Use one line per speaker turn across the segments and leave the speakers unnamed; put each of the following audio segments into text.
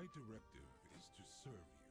My directive is to serve you.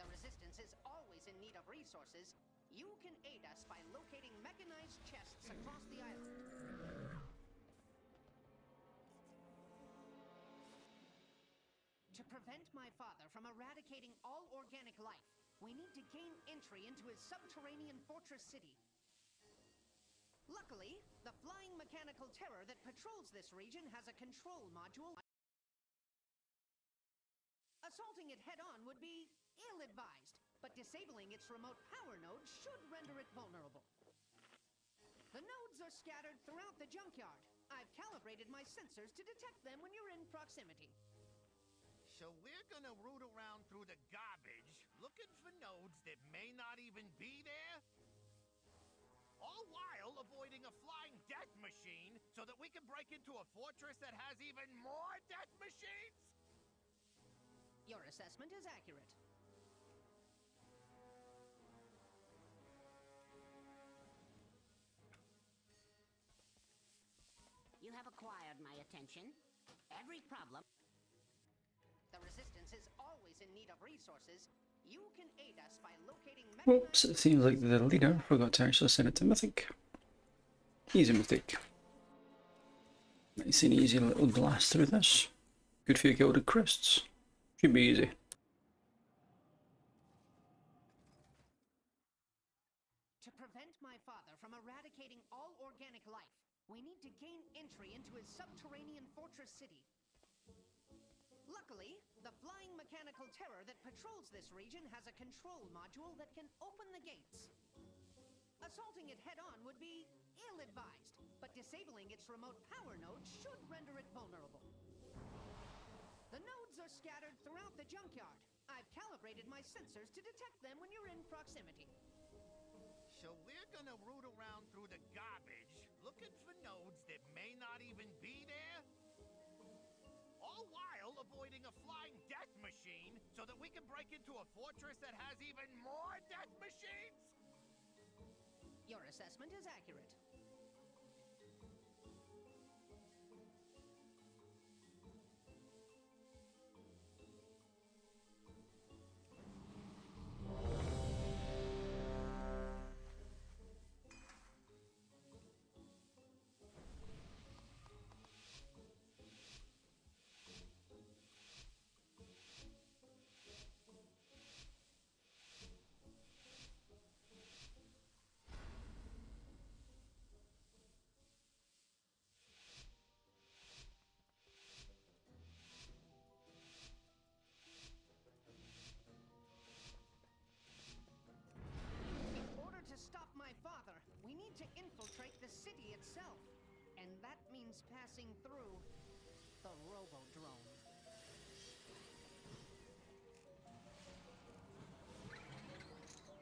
The Resistance is always in need of resources. You can aid us by locating mechanized chests across the island. To prevent my father from eradicating all organic life, we need to gain entry into his subterranean fortress city. Luckily, the flying mechanical terror that patrols this region has a control module. Assaulting it head-on would be ill-advised, but disabling its remote power nodes should render it vulnerable. The nodes are scattered throughout the junkyard. I've calibrated my sensors to detect them when you're in proximity.
So we're gonna root around through the garbage, looking for nodes that may not even be there? All while avoiding a flying death machine so that we can break into a fortress that has even more death machines?
Your assessment is accurate.
You have acquired my attention. Every problem...
The Resistance is always in need of resources. You can aid us by locating...
Whoops, it seems like the leader forgot to actually send it to Mythic. Easy mistake. Nice and easy little blast through this. Good for your gilded crests. Should be easy.
To prevent my father from eradicating all organic life, we need to gain entry into his subterranean fortress city. Luckily, the flying mechanical terror that patrols this region has a control module that can open the gates. Assaulting it head-on would be ill-advised, but disabling its remote power nodes should render it vulnerable. The nodes are scattered throughout the junkyard. I've calibrated my sensors to detect them when you're in proximity.
So we're gonna root around through the garbage, looking for nodes that may not even be there? All while avoiding a flying death machine so that we can break into a fortress that has even more death machines?
Your assessment is accurate. city itself. And that means passing through the Robodrome.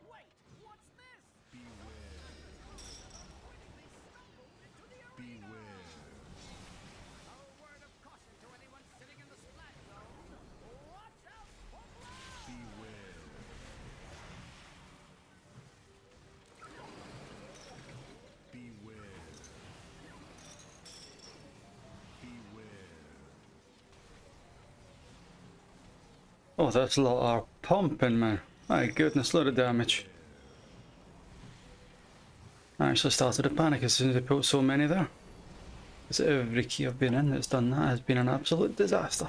Wait, what's this?
Beware.
A word of caution to anyone sitting in the splat zone. Watch out for blast!
Beware. Beware. Beware.
Oh, that's a lot of pumping, man. My goodness, load of damage. I actually started to panic as soon as I put so many there. Because every key I've been in that's done that has been an absolute disaster.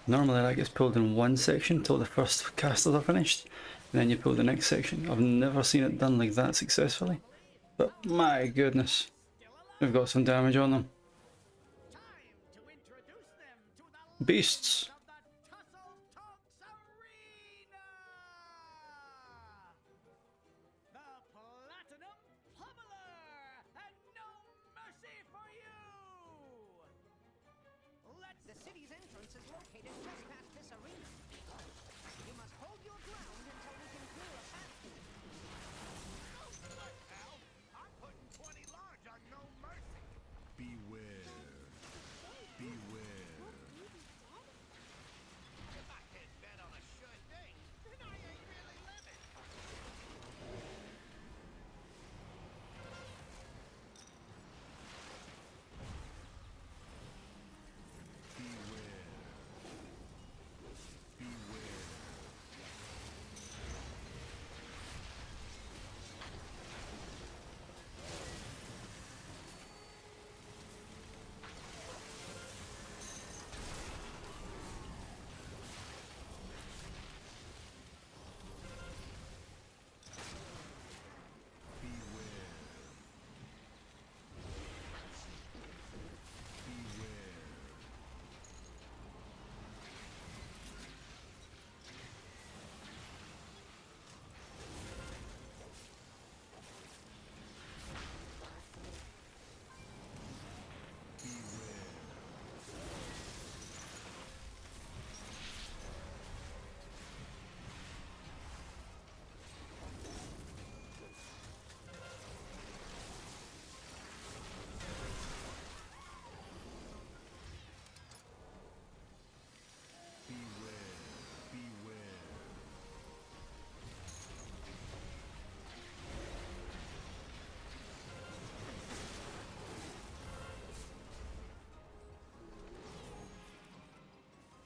Normally that gets pulled in one section until the first casters are finished, and then you pull the next section. I've never seen it done like that successfully. But my goodness, we've got some damage on them.
Time to introduce them to the
Beasts.
of the Tussle Talks Arena! The Platinum Pummeler! And no mercy for you!
The city's entrance is located just past this arena. You must hold your ground until we can clear a path to it.
Hell, I'm putting 20 large on no mercy.
Beware. Beware.
If I can't bet on a sure thing, then I ain't really living.
Beware. Beware.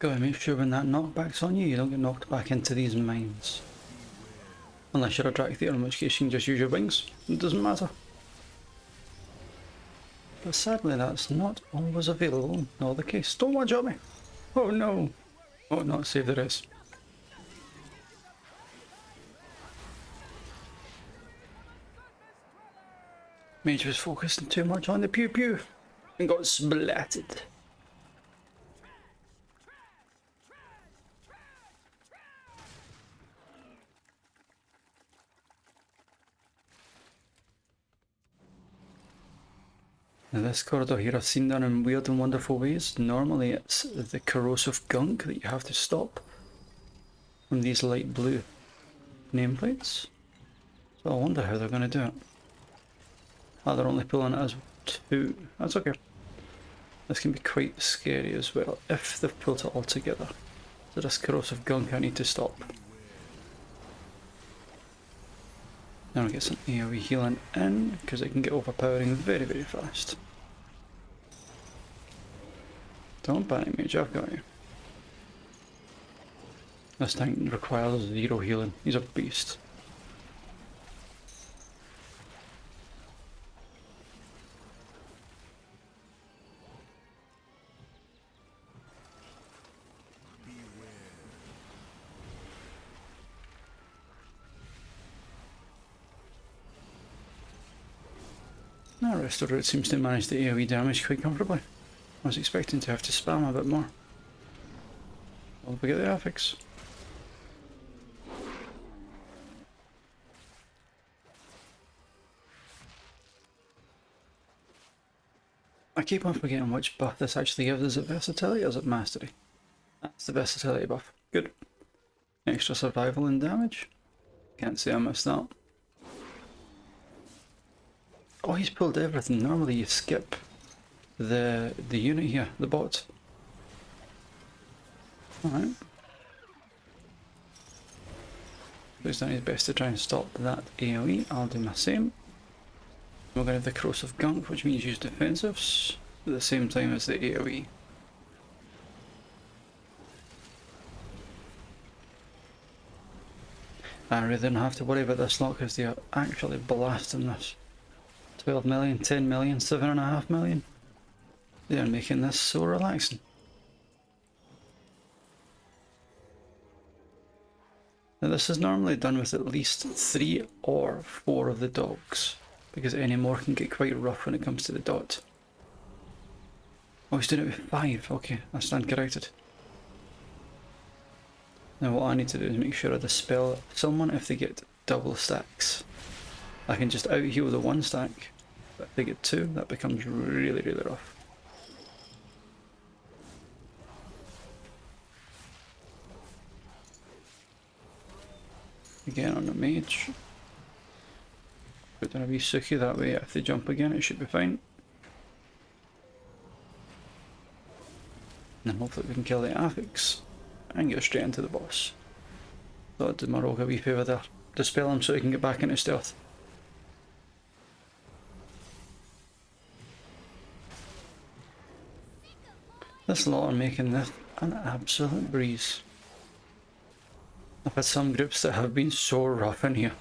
Gotta make sure when that knockback's on you, you don't get knocked back into these mines. Unless you're a Dractheater, in which case you can just use your wings. It doesn't matter. But sadly that's not always available, nor the case. Don't watch at me! Oh no! Oh no, save the rest. Mage was focusing too much on the pew pew and got splatted. Now this corridor here I've seen done in weird and wonderful ways. Normally it's the corrosive gunk that you have to stop from these light blue nameplates. So I wonder how they're going to do it. Oh, they're only pulling it as two. That's okay. This can be quite scary as well if they've pulled it all together. So this corrosive gunk I need to stop. Now I'll get some AoE healing in, because it can get overpowering very, very fast. Don't panic, mage, I've got you. This tank requires 0 healing. He's a beast. Now Resto Root seems to manage the AoE damage quite comfortably. I was expecting to have to spam a bit more. Don't forget the affix. I keep on forgetting which buff this actually gives. Is it versatility or is it mastery? That's the versatility buff. Good. Extra survival and damage. Can't say I missed that. Oh, he's pulled everything. Normally you skip the unit here, the bot. Alright. He's done his best to try and stop that AoE. I'll do my same. We're going to have the corrosive gunk, which means use defensives at the same time as the AoE. I really don't have to worry about this lot because they are actually blasting this. 12 million, 10 million, 7.5 million. They are making this so relaxing. Now this is normally done with at least 3 or 4 of the dogs, because any more can get quite rough when it comes to the dot. Oh, he's doing it with 5, okay, I stand corrected. Now what I need to do is make sure I dispel someone if they get double stacks. I can just out heal the 1 stack, but if they get 2, that becomes really, really rough. Again on the mage. Put down a wee Suki that way, if they jump again it should be fine. And then hopefully we can kill the affix and get straight into the boss. Thought I'd do my rogue a wee favour there. Dispel him so he can get back into stealth. This lot are making this an absolute breeze. I've had some groups that have been so rough in here.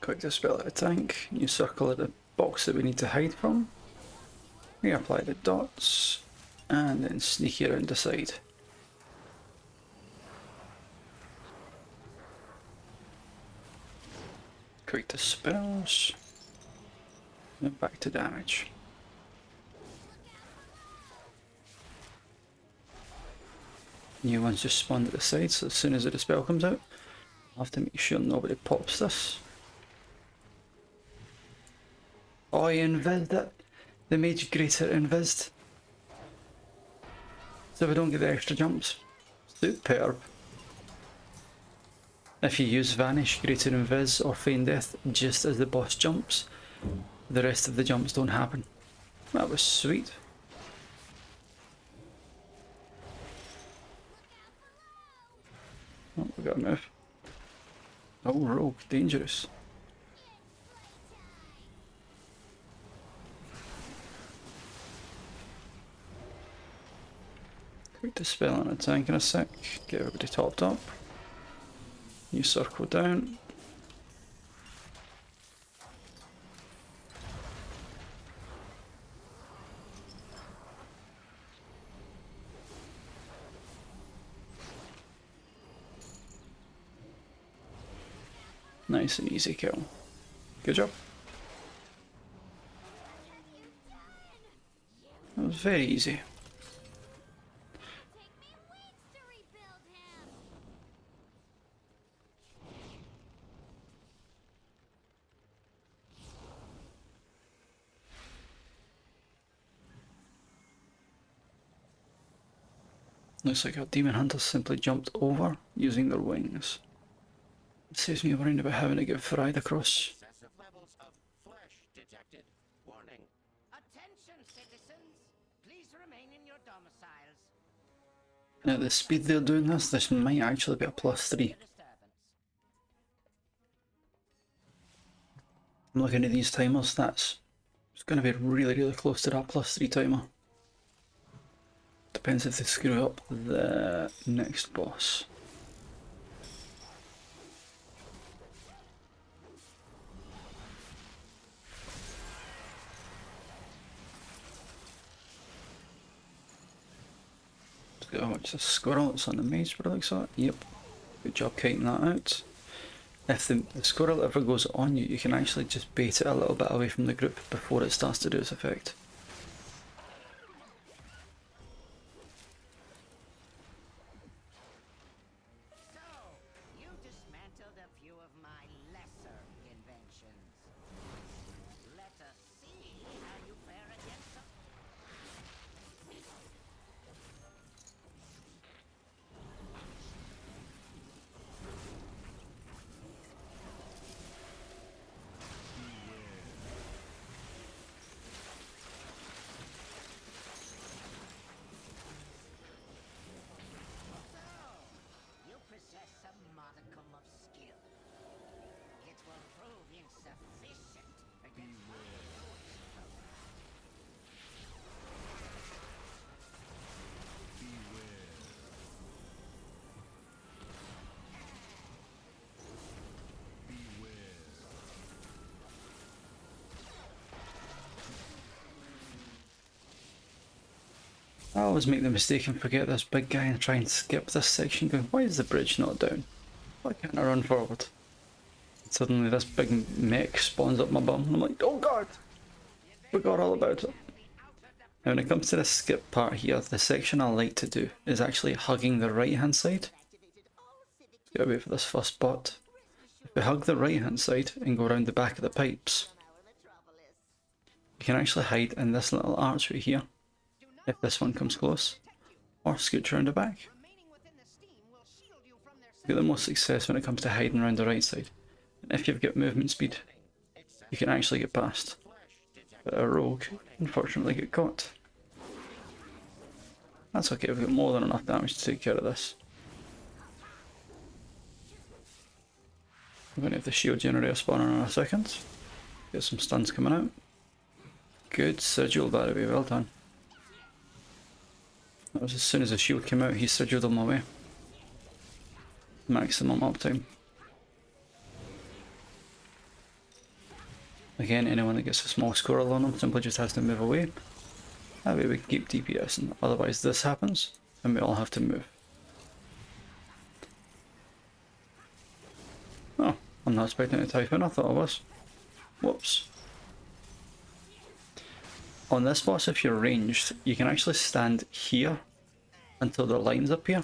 Quick dispel at a tank, new circle at the box that we need to hide from. Reapply the dots, and then sneak around the side. Quick dispels, and back to damage. New ones just spawned at the side, so as soon as the dispel comes out, I'll have to make sure nobody pops this. Oh, he invised it. The mage greater invised. So we don't get the extra jumps. Superb. If you use Vanish, Greater Invis or Feign Death just as the boss jumps, the rest of the jumps don't happen. That was sweet. Oh, we got a move. Oh, rogue, dangerous. Quick dispel on a tank in a sec, get everybody topped up. You circle down. Nice and easy kill. Good job. That was very easy. Looks like our demon hunters simply jumped over using their wings. It saves me worrying about having to get fried across.
Excessive levels of flesh detected. Warning.
Attention, citizens. Please remain in your domiciles.
At the speed they're doing this might actually be a +3. I'm looking at these timer stats. It's going to be really, really close to that +3 timer. Depends if they screw up the next boss. Oh, it's a squirrel, it's on the mage, but it looks like. Yep. Good job kiting that out. If the squirrel ever goes on you, you can actually just bait it a little bit away from the group before it starts to do its effect.
So, you dismantled a few of my lesser inventions.
I always make the mistake and forget this big guy and try and skip this section going, why is the bridge not down? Why can't I run forward? And suddenly this big mech spawns up my bum and I'm like, oh god! Forgot all about it. Now when it comes to this skip part here, the section I like to do is actually hugging the right hand side. Gotta wait for this first bot. If we hug the right hand side and go around the back of the pipes, you can actually hide in this little archway here, if this one comes close, or scooch around the back.
Remaining within the steam will shield you from their
You get the most success when it comes to hiding around the right side. And if you've got movement speed, you can actually get past. But a rogue, unfortunately, get caught. That's okay, we've got more than enough damage to take care of this. I'm going to have the shield generator spawning in a second. Get some stuns coming out. Good sigil, by the way, well done. That was as soon as the shield came out, he sigiled them away. Maximum uptime. Again, anyone that gets a small squirrel on them simply just has to move away. That way we can keep DPSing, otherwise this happens and we all have to move. Oh, I'm not expecting to type in, I thought I was. Whoops. On this boss, if you're ranged, you can actually stand here until the lines appear.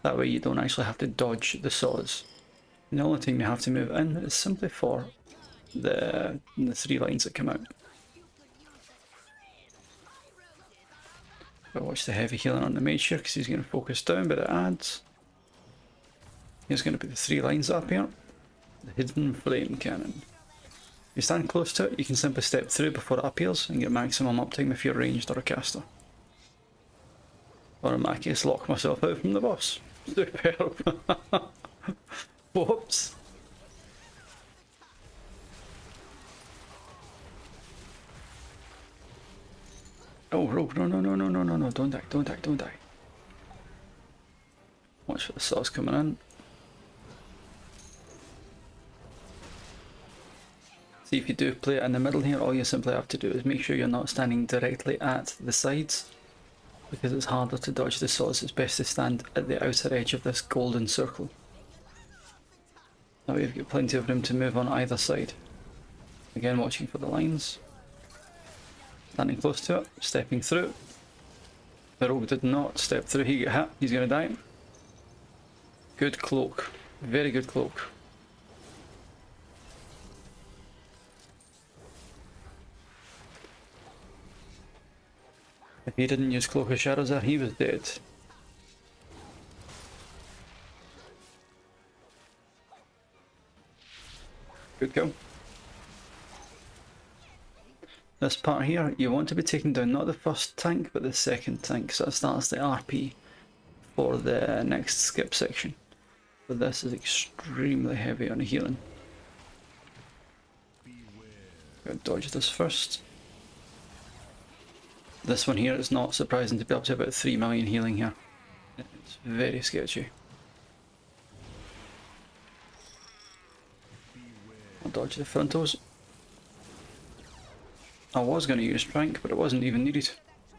That way you don't actually have to dodge the saws. And the only time you have to move in is simply for the 3 lines that come out. But watch the heavy healing on the mage here because he's going to focus down, but it adds. Here's going to be the 3 lines up here. The hidden flame cannon. If you stand close to it, you can simply step through before it appears and get maximum uptime if you're ranged or a caster. Or in my case, lock myself out from the boss. Superb. Whoops. Oh, rogue, no, don't die. Watch for the saws coming in. See, if you do play it in the middle here, all you simply have to do is make sure you're not standing directly at the sides, because it's harder to dodge the saws. It's best to stand at the outer edge of this golden circle. Now you've got plenty of room to move on either side. Again, watching for the lines. Standing close to it, stepping through. The rogue did not step through, he got hit, he's going to die. Good cloak, very good cloak. If he didn't use Cloak of Shadows there, he was dead. Good kill. This part here, you want to be taking down not the first tank, but the second tank, so that starts the RP for the next skip section. But this is extremely heavy on healing. Gotta dodge this first. This one here is not surprising to be up to about 3 million healing here. It's very sketchy. I'll dodge the frontals. I was going to use Prank, but it wasn't even needed.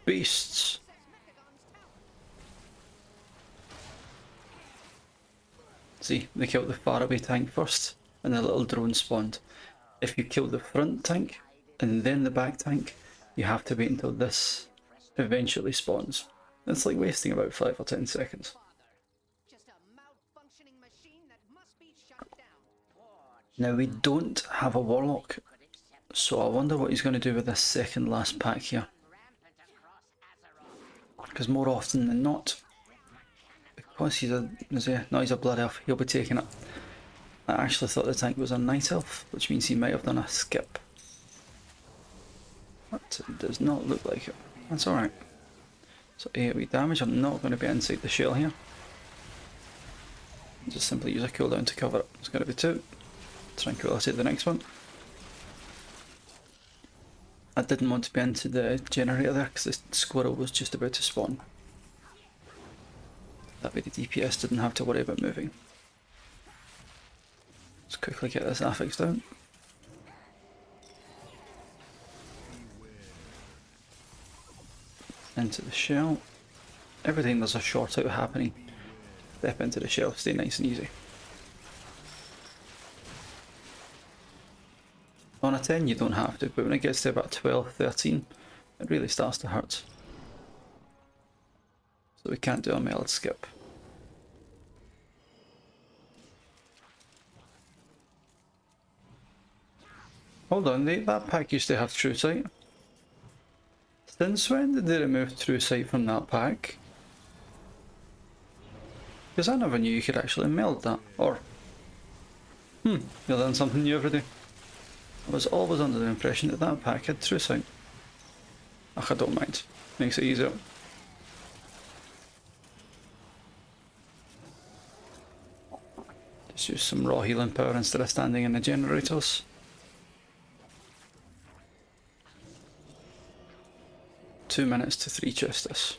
Beasts! See, they killed the faraway tank first, and the little drone spawned. If you kill the front tank, and then the back tank, you have to wait until this eventually spawns. It's like wasting about 5 or 10 seconds.
just a malfunctioning machine that must be shut down.
Now we don't have a warlock, so I wonder what he's going to do with this second last pack here. Because more often than not, because he's a blood elf, he'll be taking it. I actually thought the tank was a night elf, which means he might have done a skip. But it does not look like it. That's alright. So AoE damage, I'm not going to be inside the shell here. Just simply use a cooldown to cover it. It's going to be 2. Tranquility the next one. I didn't want to be into the generator there because the squirrel was just about to spawn. That way the DPS didn't have to worry about moving. Let's quickly get this affix down. into the shell. Every time there's a short out happening, step into the shell, stay nice and easy. On a 10 you don't have to, but when it gets to about 12, 13, it really starts to hurt. So we can't do a meld skip. Hold on, that pack used to have true sight. Since when did they remove true sight from that pack? Because I never knew you could actually meld that, or... you learn something new every day. I was always under the impression that that pack had true sight. Ach, I don't mind. Makes it easier. Just use some raw healing power instead of standing in the generators. Two minutes to 3 justice.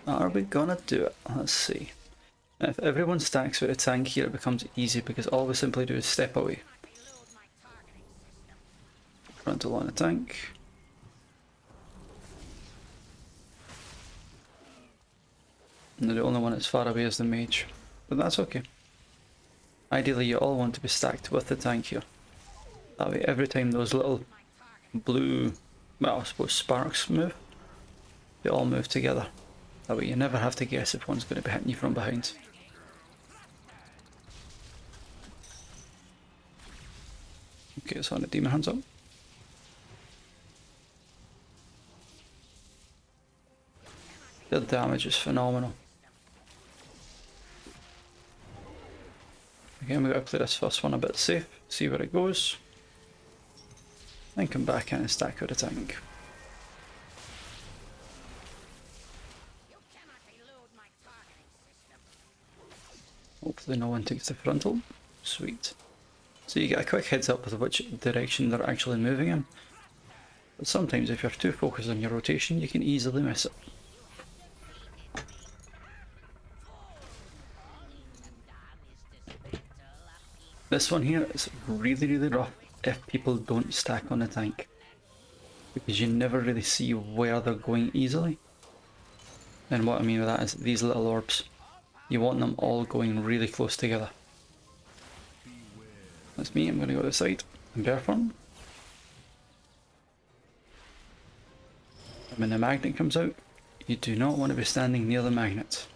Are we gonna do it? Let's see. If everyone stacks with a tank here, it becomes easy because all we simply do is step away. Frontal line of tank. And the only one that's far away is the mage. But that's okay. Ideally you all want to be stacked with the tank here. That way every time those little blue, well I suppose sparks move, they all move together. That way you never have to guess if one's going to be hitting you from behind. Okay, so on the demon hands up. The damage is phenomenal. Again, we've got to play this first one a bit safe, see where it goes. Then come back in and stack with the tank. Hopefully no one takes the frontal. Sweet. So you get a quick heads up with which direction they're actually moving in. But sometimes if you're too focused on your rotation, you can easily miss it. This one here is really rough if people don't stack on the tank, because you never really see where they're going easily. And what I mean by that is these little orbs, you want them all going really close together. That's me, I'm going to go to the side and bear form. And when the magnet comes out, you do not want to be standing near the magnet.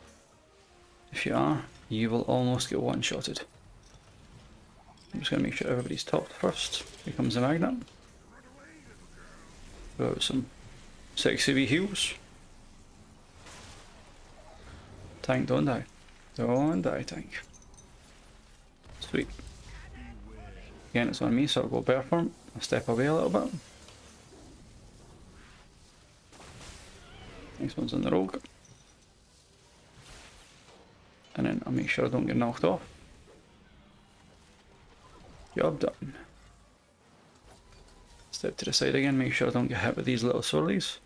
If you are, you will almost get one-shotted. I'm just going to make sure everybody's topped first. Here comes the magnet. Go out some sexy wee heals. Tank, don't die. Don't die, tank. Sweet. Again, it's on me, so I'll go bear form. I'll step away a little bit. Next one's on the rogue. And then I'll make sure I don't get knocked off. Job done. Step to the side again, make sure I don't get hit with these little swirlies.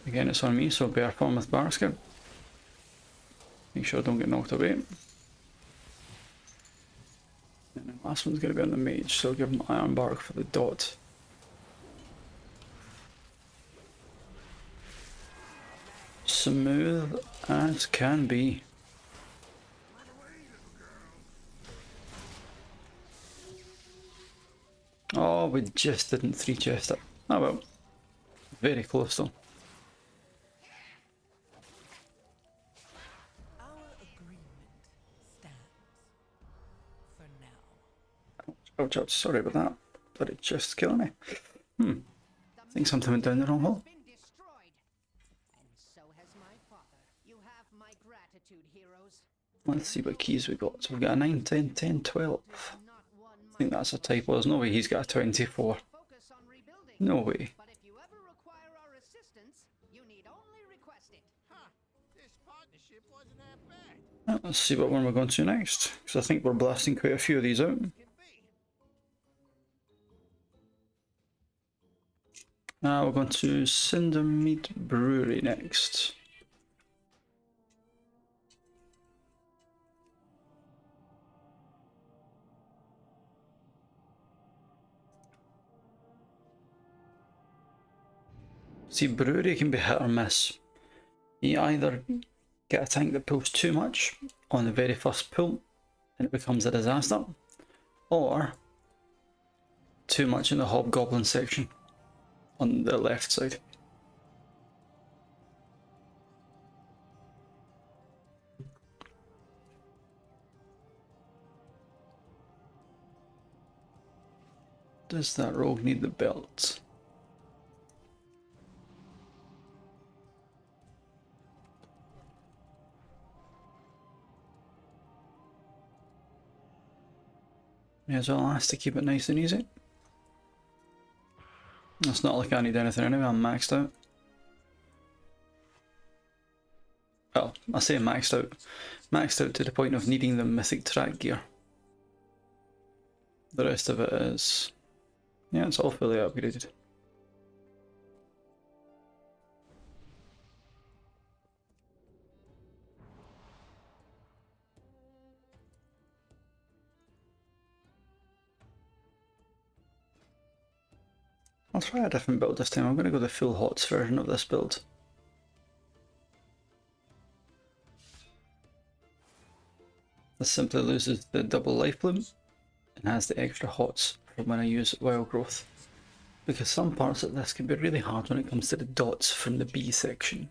Again, it's on me, so bear form with basket. Make sure I don't get knocked away. And then the last one's going to be on the mage, so I'll give him iron bark for the dot. Smooth as can be. Oh, we just didn't 3-chest it. Oh well. Very close though.
Our agreement stands for now.
Ouch, ouch, sorry about that. But it just killed me. I think something went down the wrong hole.
Been destroyed. And so has my father. You have my gratitude, heroes.
Let's see what keys we got. So we've got a 9, 10, 10, 12.
Not one
I think that's a typo. There's no way he's got a 24.
focus on rebuilding.
No way.
But if you ever require our assistance, you need only request it.
Huh. This partnership wasn't that bad.
Let's see what one we're going to next. Because I think we're blasting quite a few of these out.
Can be.
Now we're going to Cinder Meat Brewery next. See, brewery can be hit or miss. You either get a tank that pulls too much on the very first pull and it becomes a disaster, or too much in the hobgoblin section on the left side. Does that rogue need the belt? May as well ask to keep it nice and easy. It's not like I need anything anyway, I'm maxed out. Well, I say maxed out. Maxed out to the point of needing the mythic track gear. The rest of it is... yeah, it's all fully upgraded. I'll try a different build this time. I'm going to go the full HOTS version of this build. This simply loses the double life bloom and has the extra HOTS from when I use wild growth. Because some parts of this can be really hard when it comes to the dots from the B section.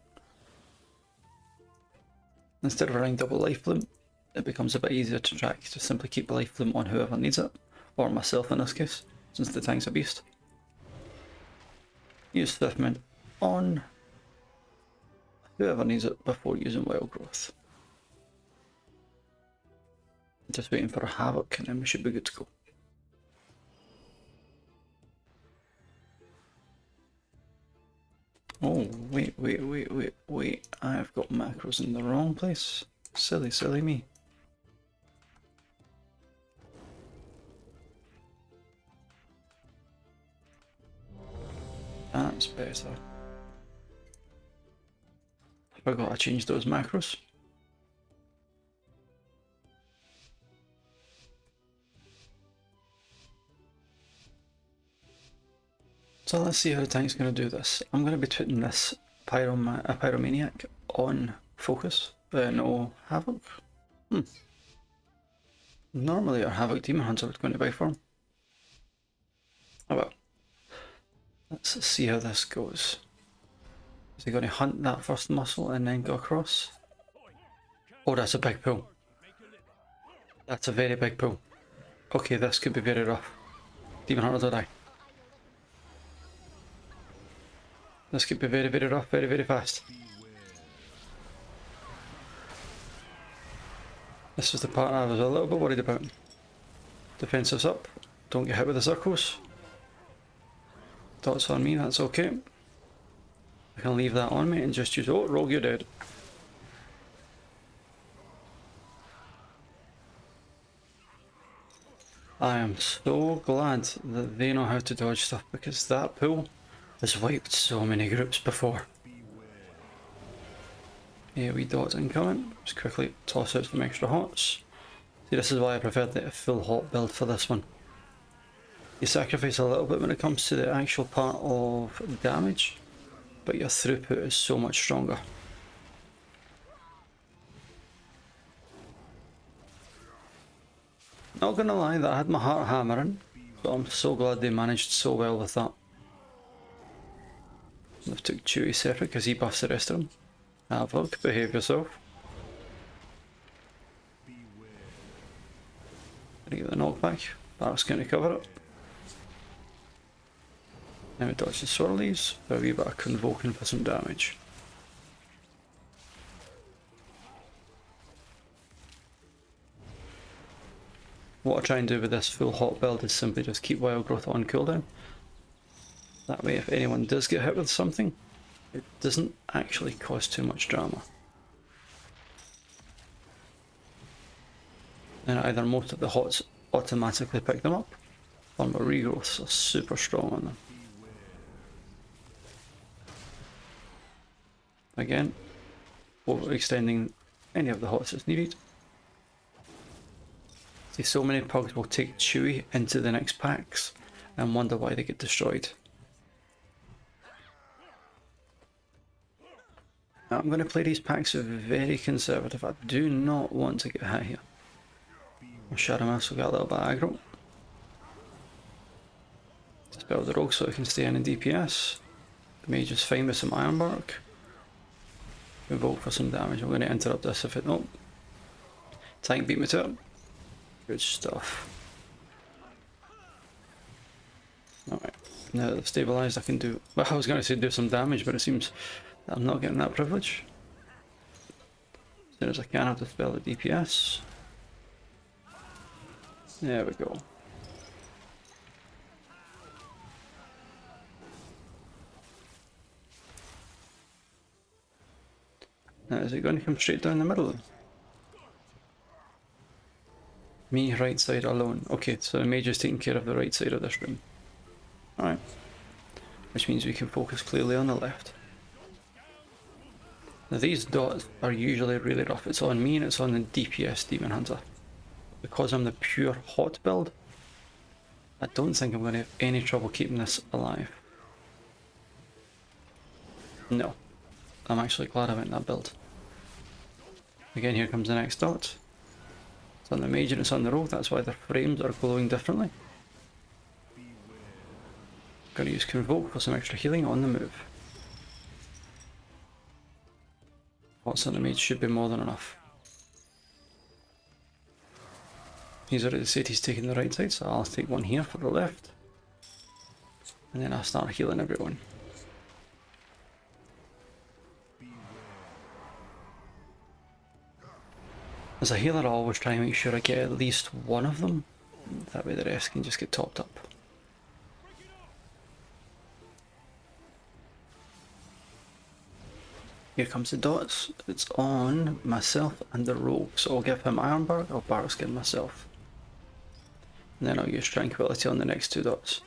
Instead of running double life bloom, it becomes a bit easier to track to simply keep life bloom on whoever needs it, or myself in this case, since the tank's a beast. Use Swiftmint on whoever needs it before using wild growth. Just waiting for a Havoc and then we should be good to go. Oh, wait. I've got macros in the wrong place. Silly me. That's better. I forgot I changed those macros. So let's see how the tank's going to do this. I'm going to be putting this Pyromaniac on focus, no Havoc. Normally our Havoc Demon Hunter would go into buy form. Oh well. Let's see how this goes. Is he going to hunt that first muscle and then go across? Oh, that's a big pull. That's a very big pull. Okay, this could be very rough. Demon Hunter will die. This could be very rough, very fast. This was the part I was a little bit worried about. Defensive's up. Don't get hit with the circles. Dots on me, that's okay. I can leave that on me and just use... oh, rogue, you're dead. I am so glad that they know how to dodge stuff, because that pull has wiped so many groups before. Yeah, we dot incoming. Just quickly toss out some extra HOTS. See, this is why I preferred the full HOT build for this one. You sacrifice a little bit when it comes to the actual part of damage, but your throughput is so much stronger. Not gonna lie, that had my heart hammering, but I'm so glad they managed so well with that. I've took Chewie separate because he buffs the rest of them. Havoc, behave yourself. Gonna get the knockback. That's gonna cover it. Now we dodge the swirlies, for a wee bit of convoking for some damage. What I try and do with this full HOT build is simply just keep wild growth on cooldown. That way if anyone does get hit with something, it doesn't actually cause too much drama. And either most of the HOTs automatically pick them up, or my regrowths are super strong on them. Again, overextending any of the HOTs as needed. See, so many pugs will take Chewie into the next packs and wonder why they get destroyed. I'm going to play these packs very conservative. I do not want to get hit here. My Shadow Mask will get a little bit aggro. Dispel the Rogue so it can stay in DPS. The Mage is fine with some Ironbark. Invoke for some damage. I'm going to interrupt this if it... Nope. Tank beat me to it. Good stuff. Alright. Now that they've stabilised I can do... Well, I was going to say do some damage, but it seems that I'm not getting that privilege. As soon as I can, I have to dispel the DPS. There we go. Now, is it going to come straight down the middle? Me, right side alone. Okay, so the mage is taking care of the right side of this room. Alright. Which means we can focus clearly on the left. Now these dots are usually really rough. It's on me and it's on the DPS Demon Hunter. Because I'm the pure hot build, I don't think I'm going to have any trouble keeping this alive. No. I'm actually glad I went that build. Again, here comes the next dot. It's on the mage and it's on the rogue, that's why their frames are glowing differently. Gonna use Convoke for some extra healing on the move. What's on the mage should be more than enough. He's already said he's taking the right side, so I'll take one here for the left. And then I'll start healing everyone. As a healer, I always try and make sure I get at least one of them. That way the rest can just get topped up. Here comes the dots. It's on myself and the rogue. So I'll give him Ironbark, I'll Bark Skin myself. And then I'll use Tranquility on the next two dots.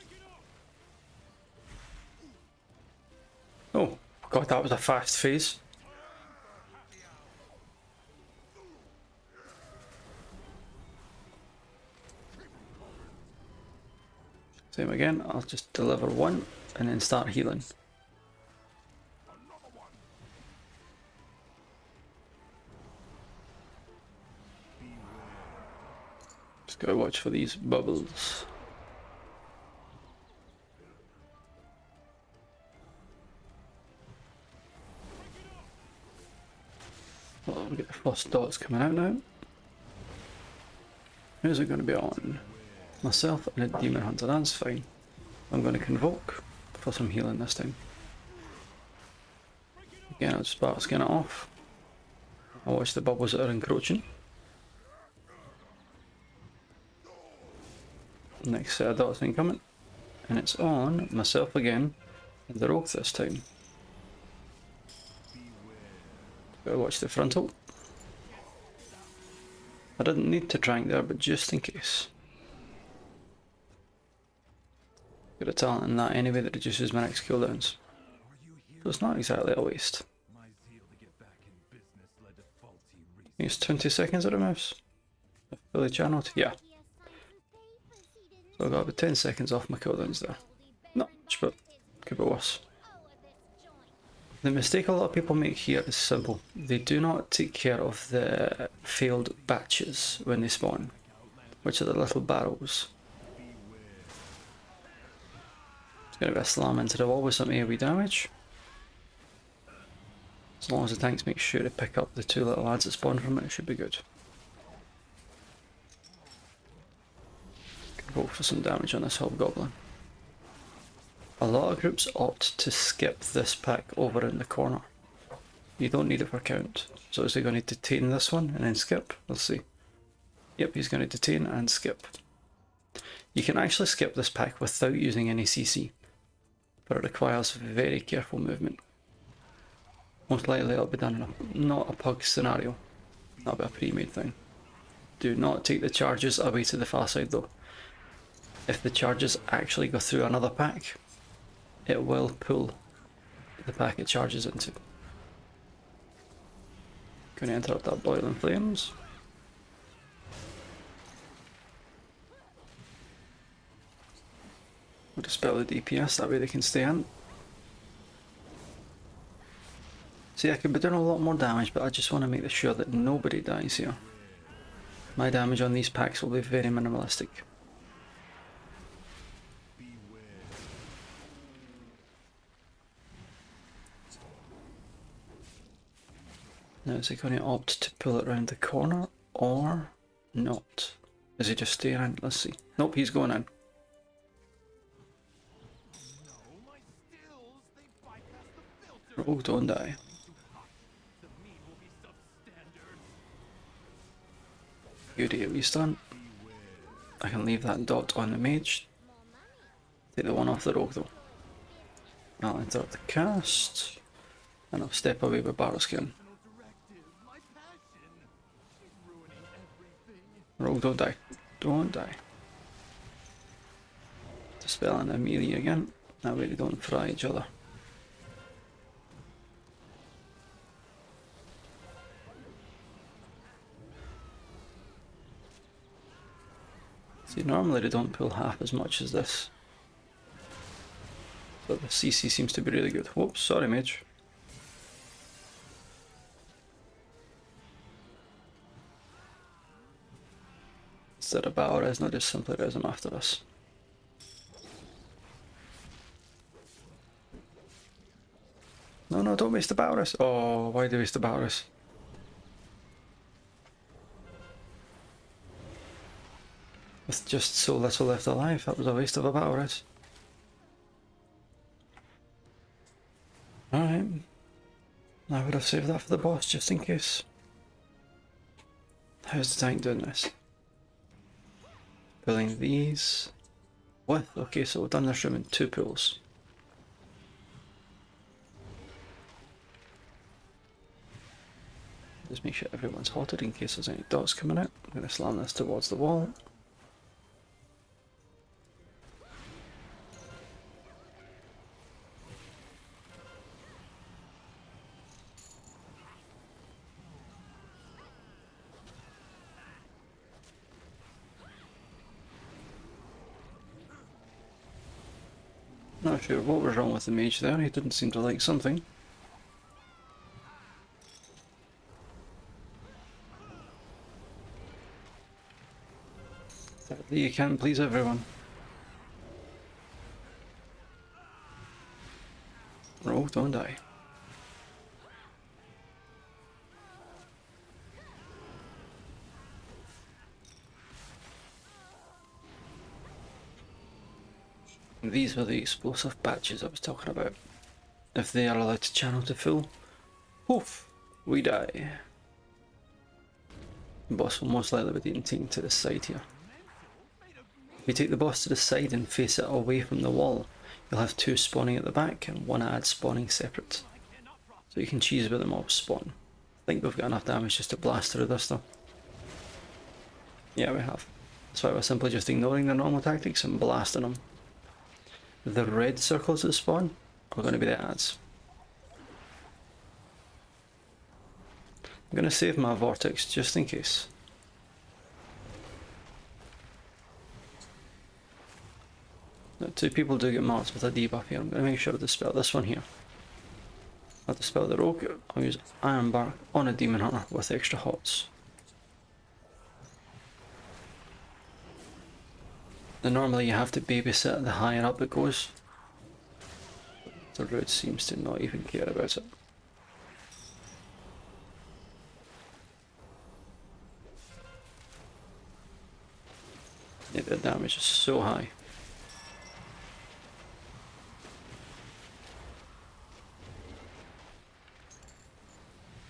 Oh, god, that was a fast phase. Same again, I'll just deliver one and then start healing. Just gotta watch for these bubbles. Oh, we get the first dots coming out now. Who's it going to be on? Myself and a Demon Hunter, that's fine. I'm going to Convoke for some healing this time. Again, I'll just Bark Skin it off. I'll watch the bubbles that are encroaching. Next set of dots incoming. And it's on myself again, and the rogue this time. Gotta watch the frontal. I didn't need to trank there, but just in case. Got a talent in that anyway that reduces my next cooldowns. So it's not exactly a waste. It's 20 seconds it removes. Fully channeled? Yeah. So I got about 10 seconds off my cooldowns there. Not much, but could be worse. The mistake a lot of people make here is simple. They do not take care of the failed batches when they spawn, which are the little barrels. It's going to be a slam into the wall with some AoE damage. As long as the tanks make sure to pick up the two little lads that spawn from it, it should be good. Can vote for some damage on this hobgoblin. A lot of groups opt to skip this pack over in the corner. You don't need it for count. So is he going to detain this one and then skip? We'll see. Yep, he's going to detain and skip. You can actually skip this pack without using any CC, but it requires very careful movement. Most likely it'll be done in not a pug scenario. That'll be a pre-made thing. Do not take the charges away to the far side though. If the charges actually go through another pack, it will pull the pack it charges into. Going to interrupt that boiling flames. We'll dispel the DPS, that way they can stay in. See, I could be doing a lot more damage, but I just want to make sure that nobody dies here. My damage on these packs will be very minimalistic.
Beware.
Now, is he going to opt to pull it around the corner or not? Is he just staying in? Let's see. Nope, he's going in. Oh, don't die. Beauty at least done. I can leave that dot on the mage. Take the one off the rogue though. I'll interrupt the cast. And I'll step away with Barrow Skin. Rogue, don't die. Don't die. Dispelling the melee again. That way they don't fry each other. See, normally they don't pull half as much as this. But the CC seems to be really good. Whoops, sorry mage. Instead of battle res, not just simply res him after us. No, no, don't waste the battle res. Oh, why do you waste the battle res? With just so little left alive, that was a waste of a battle res. Alright. I would have saved that for the boss just in case. How's the tank doing this? Pulling these. What? Okay, so we've done this room in 2 pulls. Just make sure everyone's hotted in case there's any dots coming out. I'm going to slam this towards the wall. Not sure what was wrong with the mage there, he didn't seem to like something. Thirdly, you can please everyone. Oh, don't die. These were the explosive batches I was talking about. If they are allowed to channel to full, poof, we die. The boss will most likely be taken to the side here. If you take the boss to the side and face it away from the wall, you'll have 2 spawning at the back and 1 ad spawning separate. So you can choose where the mobs spawn. I think we've got enough damage just to blast through this though. Yeah, we have. That's why we're simply just ignoring their normal tactics and blasting them. The red circles that spawn are going to be the ads. I'm going to save my vortex just in case. Now, 2 people do get marked with a debuff here. I'm going to make sure to dispel this one here. I'll dispel the rogue. I'll use Iron Bark on a Demon Hunter with extra hots. Now normally you have to babysit the higher up it goes. The road seems to not even care about it. Yeah, the damage is so high.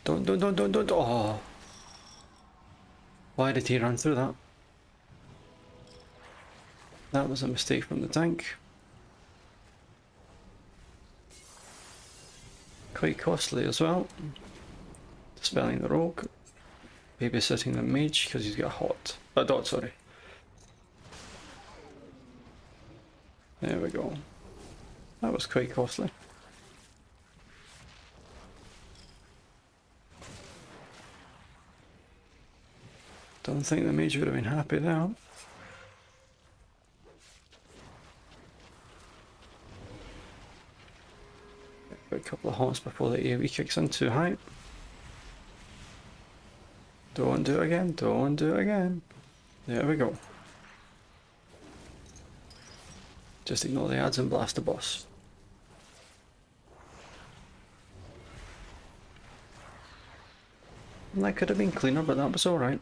Don't, oh. Why did he run through that? That was a mistake from the tank. Quite costly as well. Dispelling the rogue. Babysitting the mage because he's got a dot, sorry. There we go. That was quite costly. Don't think the mage would have been happy there. Got a couple of haunts before the AoE kicks in too high. Don't do it again, don't do it again. There we go. Just ignore the ads and blast the boss. And that could have been cleaner, but that was alright.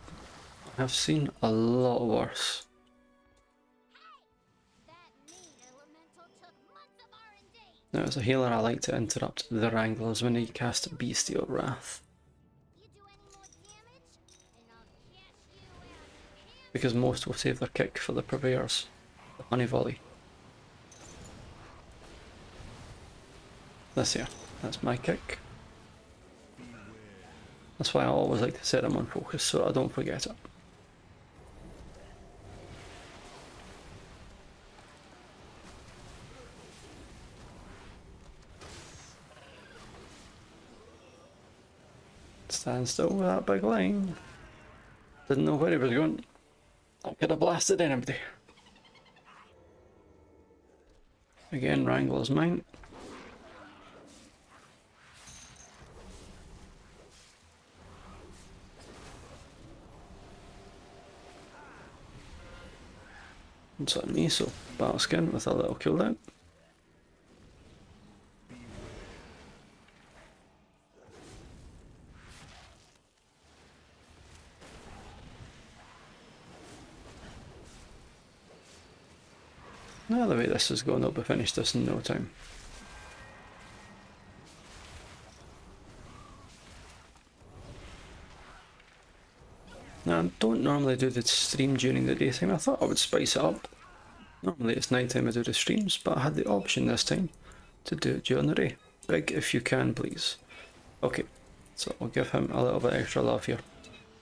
I've seen a lot worse. Now as a healer I like to interrupt the Wranglers when they cast Bestial Wrath. Because most will save their kick for the purveyors, the honey volley. This here, that's my kick. That's why I always like to set them on focus so I don't forget it. Stand still with that big line. Didn't know where he was going. I could have blasted anybody. Again, Wrangler's mine. It's on me, so battle skin with a little cooldown. Now the way this is going, they'll be finished this in no time. Now I don't normally do the stream during the daytime. I thought I would spice it up. Normally it's nighttime I do the streams, but I had the option this time to do it during the day. Big if you can, please. Okay, so I'll give him a little bit extra love here.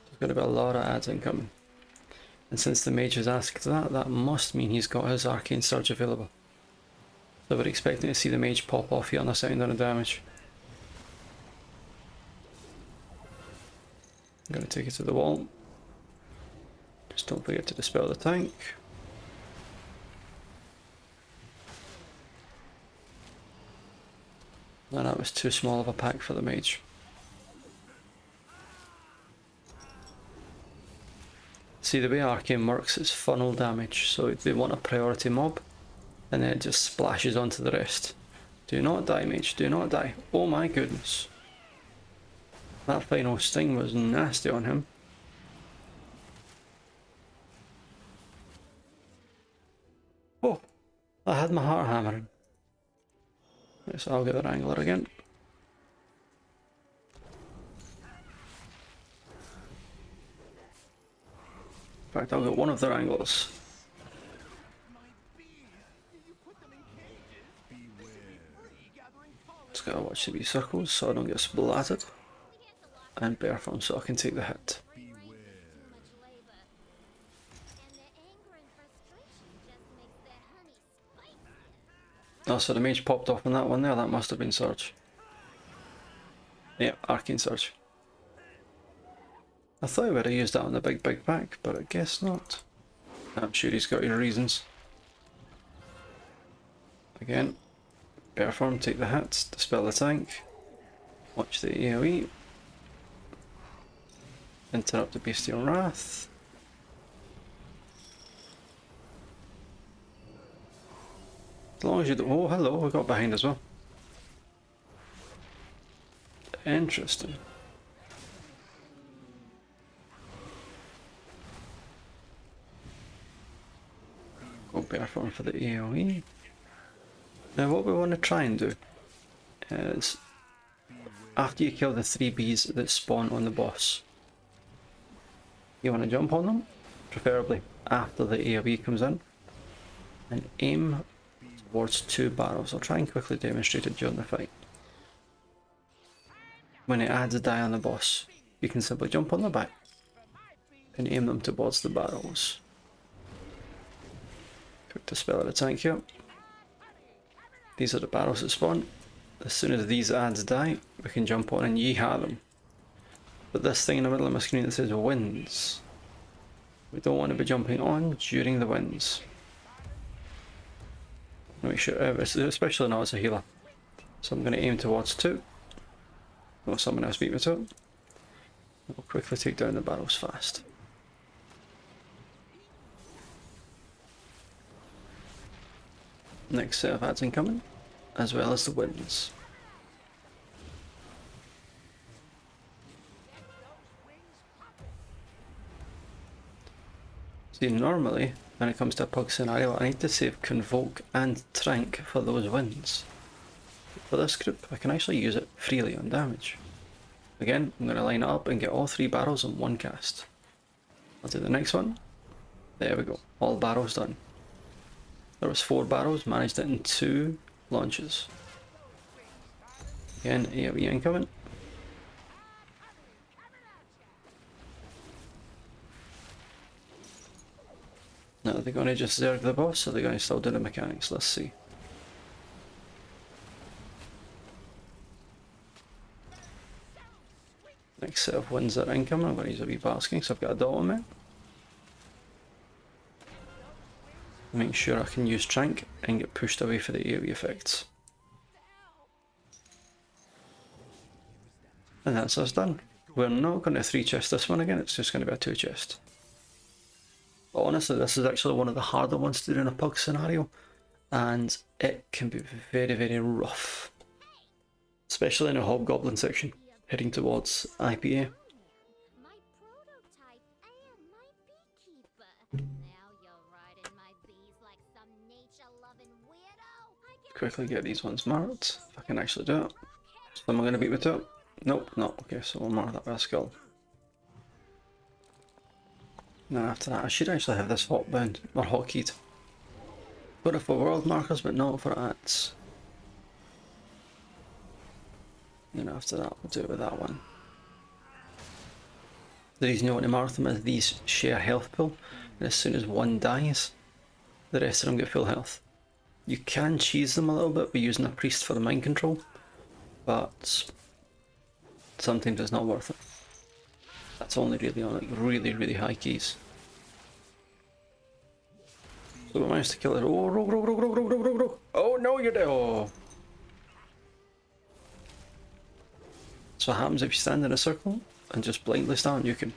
There's going to be a lot of ads incoming. And since the mage has asked that, that must mean he's got his Arcane Surge available. So we're expecting to see the mage pop off here on the second on the damage. I'm going to take it to the wall. Just don't forget to dispel the tank. And that was too small of a pack for the mage. See, the way Arcane works is funnel damage, so they want a priority mob, and then it just splashes onto the rest. Do not die, mage, do not die. Oh my goodness. That final sting was nasty on him. Oh, I had my heart hammering. So I'll get the Wrangler again. In fact, I'll get one of the Wranglers. Just gotta watch the wee circles so I don't get splattered. And bear from so I can take the hit. Oh, so the mage popped off on that one there, that must have been Surge. Yeah, Arcane Surge. I thought he would have used that on the big pack, but I guess not. I'm sure he's got his reasons. Again, bear form, take the hits, dispel the tank, watch the AoE, interrupt the Bestial Wrath. As long as you don't. Oh, hello, we got behind as well. Interesting. Go bear form for the AoE. Now, what we want to try and do is, after you kill the 3 bees that spawn on the boss, you want to jump on them, preferably after the AoE comes in, and aim towards 2 barrels. I'll try and quickly demonstrate it during the fight. When it adds a die on the boss, you can simply jump on the back and aim them towards the barrels. Quick dispel of the tank here. These are the barrels that spawn. As soon as these ads die, we can jump on and yeehaw them. But this thing in the middle of my screen that says winds, we don't want to be jumping on during the winds. Make sure, especially now as a healer. So I'm going to aim towards 2. Or someone else beat me to it. We'll quickly take down the barrels fast. Next set of ads incoming, as well as the winds. See, normally, when it comes to a pug scenario, I need to save Convoke and Trank for those wins. For this group, I can actually use it freely on damage. Again, I'm going to line it up and get all 3 barrels in one cast. I'll do the next one. There we go, all barrels done. There was 4 barrels, managed it in 2 launches. Again, AoE incoming. Now, are they going to just zerg the boss, or are they going to still do the mechanics? Let's see. Next set of wins that are incoming, I'm going to use a wee basking, so I've got a dot on me. Make sure I can use Trank and get pushed away for the AoE effects. And that's us done. We're not going to 3 chest this one again, it's just going to be a 2 chest. But honestly, this is actually one of the harder ones to do in a pug scenario, and it can be very, very rough. Especially in a hobgoblin section, heading towards IPA.
My prototype and my beekeeper. Now you're riding my bees like some nature-loving weirdo. I get
Quickly get these ones marked, if I can actually do it. So am I going to beat me to it? Nope, not. Okay, so we'll mark that with a skull. Now after that, I should actually have this hotbound, or hotkeyed. Put it for world markers, but not for ads. Then after that, we'll do it with that one. The reason you want to mark them is these share health pool, and as soon as one dies, the rest of them get full health. You can cheese them a little bit by using a priest for the mind control, but sometimes it's not worth it. That's only really on like really, really high keys. So we managed to kill it. Oh, rogue. Oh no, you're dead. Oh. So what happens if you stand in a circle and just blindly stand? You can.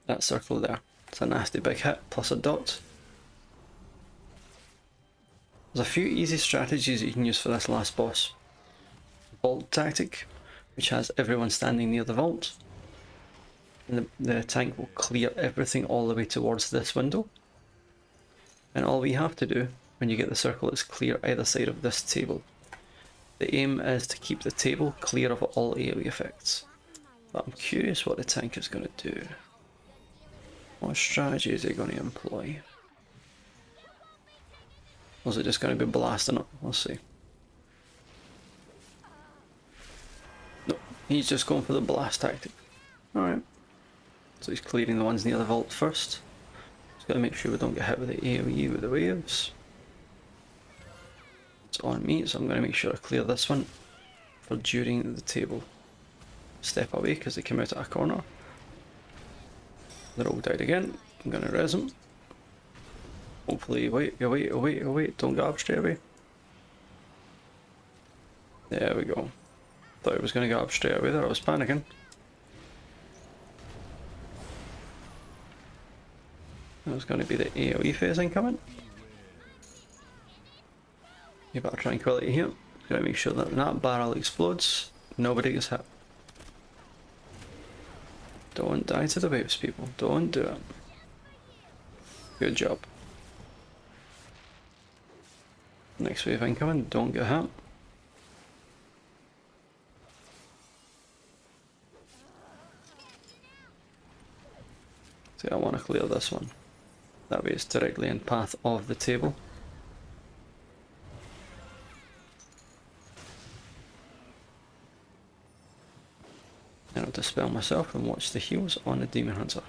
That circle there. It's a nasty big hit plus a dot. There's a few easy strategies that you can use for this last boss. Vault tactic, which has everyone standing near the vault. And the tank will clear everything all the way towards this window. And all we have to do when you get the circle is clear either side of this table. The aim is to keep the table clear of all AoE effects. But I'm curious what the tank is going to do. What strategy is it going to employ? Or is it just going to be blasting it? We'll see. No, he's just going for the blast tactic. Alright. So he's clearing the ones near the vault first. Just got to make sure we don't get hit with the AoE with the waves. It's on me, so I'm going to make sure I clear this one for during the table. Step away because they came out at a corner. They're all died again. I'm going to res them. Hopefully, wait, don't get up straight away. There we go. Thought I was going to get up straight away there, I was panicking. There's going to be the AoE phase incoming. You better tranquility here. Gotta make sure that that barrel explodes, nobody gets hit. Don't die to the waves, people. Don't do it. Good job. Next wave incoming, don't get hit. See, I want to clear this one. That way it's directly in path of the table. And I'll dispel myself and watch the heals on the Demon Hunter.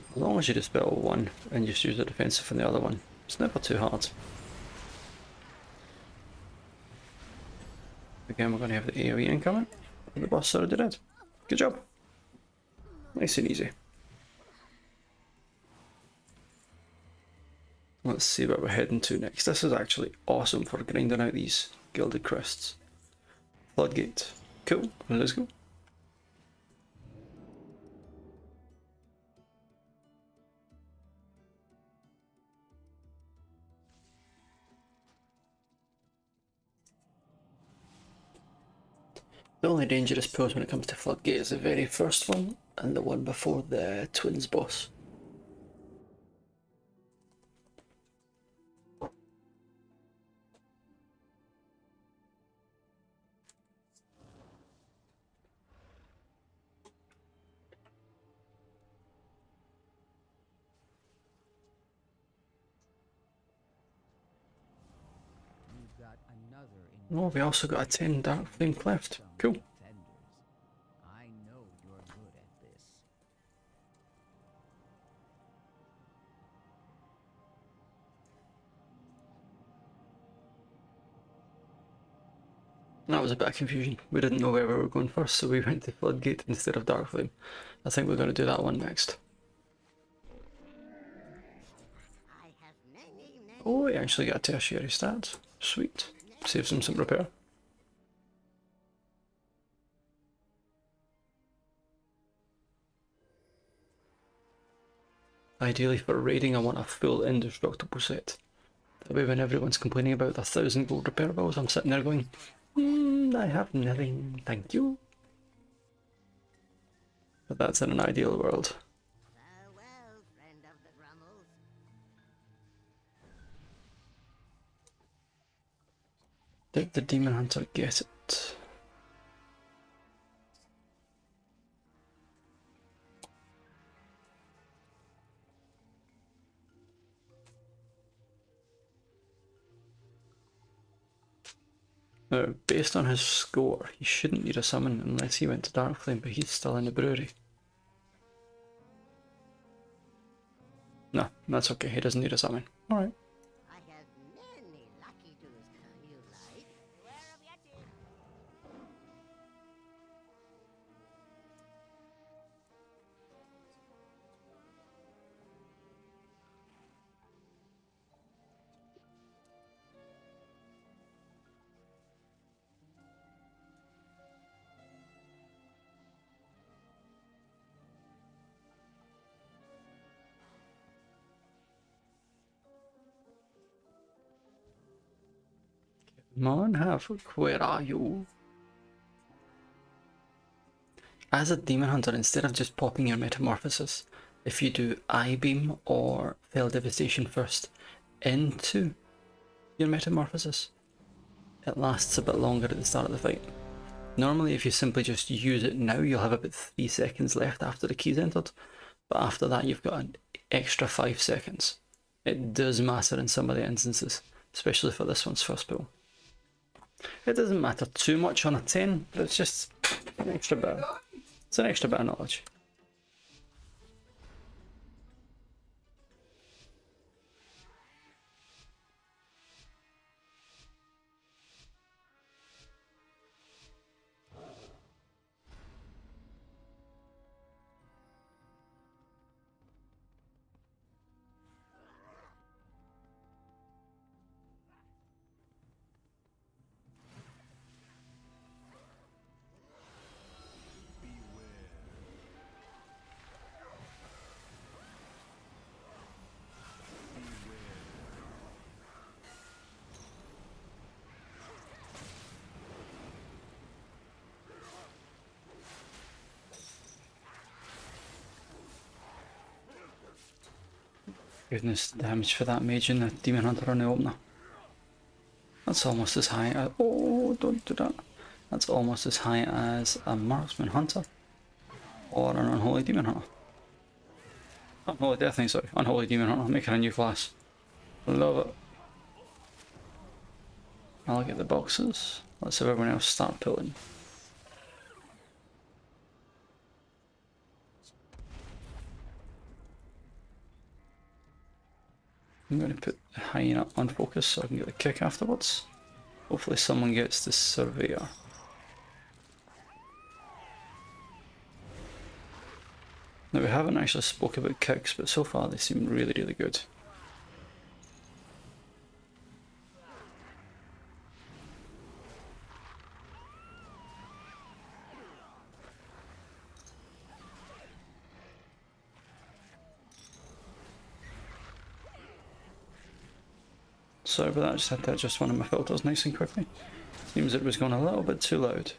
As long as you dispel one and just use the defensive from the other one, it's never too hard. Again, we're going to have the AoE incoming. The boss already did. Good job. Nice and easy. Let's see what we're heading to next. This is actually awesome for grinding out these gilded crests. Floodgate. Cool, let's go. The only dangerous pose when it comes to Floodgate is the very first one and the one before the twins boss. Oh, we also got a 10 Dark Flame Cleft. Cool.
I know you're good at this.
That was a bit of confusion. We didn't know where we were going first, so we went to Floodgate instead of Dark Flame. I think we're going to do that one next.
I have many.
Oh, we actually got a tertiary stat. Sweet. Saves him some repair. Ideally for raiding I want a full indestructible set. That way when everyone's complaining about the 1,000 gold repair bills, I'm sitting there going, I have nothing, thank you. But that's in an ideal world.
Farewell, friend of the Grummles.
Did the Demon Hunter get it? Now, based on his score, he shouldn't need a summon unless he went to Darkflame, but he's still in the brewery. No, that's okay, he doesn't need a summon. Alright.
I have many lucky doos you like. Beware of Yeti.
Come on, Havoc, where are you? As a Demon Hunter, instead of just popping your Metamorphosis, if you do Eye Beam or Fell Devastation first into your Metamorphosis, it lasts a bit longer at the start of the fight. Normally if you simply just use it now, you'll have about 3 seconds left after the key's entered, but after that you've got an extra 5 seconds. It does matter in some of the instances, especially for this one's first pull. It doesn't matter too much on a 10, but it's just an extra bit. It's an extra bit of knowledge. Goodness, the damage for that mage and the Demon Hunter on the opener. That's almost as high as... Oh, don't do that. That's almost as high as a Marksman Hunter. Or an Unholy Demon Hunter. Unholy Death Knight, sorry. Unholy Demon Hunter, making a new class. Love it. I'll get the boxes. Let's have everyone else start pulling. I'm going to put the hyena on focus so I can get the kick afterwards. Hopefully someone gets the surveyor. Now we haven't actually spoke about kicks, but so far they seem really, really good. Sorry about that, I just had to adjust one of my filters nice and quickly. Seems it was going a little bit too loud.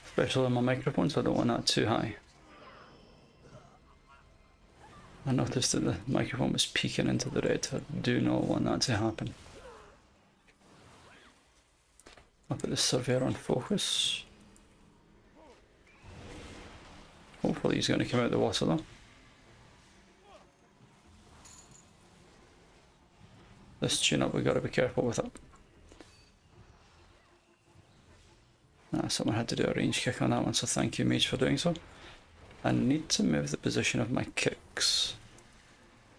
Especially on my microphone, so I don't want that too high. I noticed that the microphone was peeking into the red. I do not want that to happen. I'll put the surveyor on focus. Hopefully he's going to come out the water though. This tune-up, we've got to be careful with it. Someone had to do a range kick on that one, so thank you, Mage, for doing so. I need to move the position of my kicks.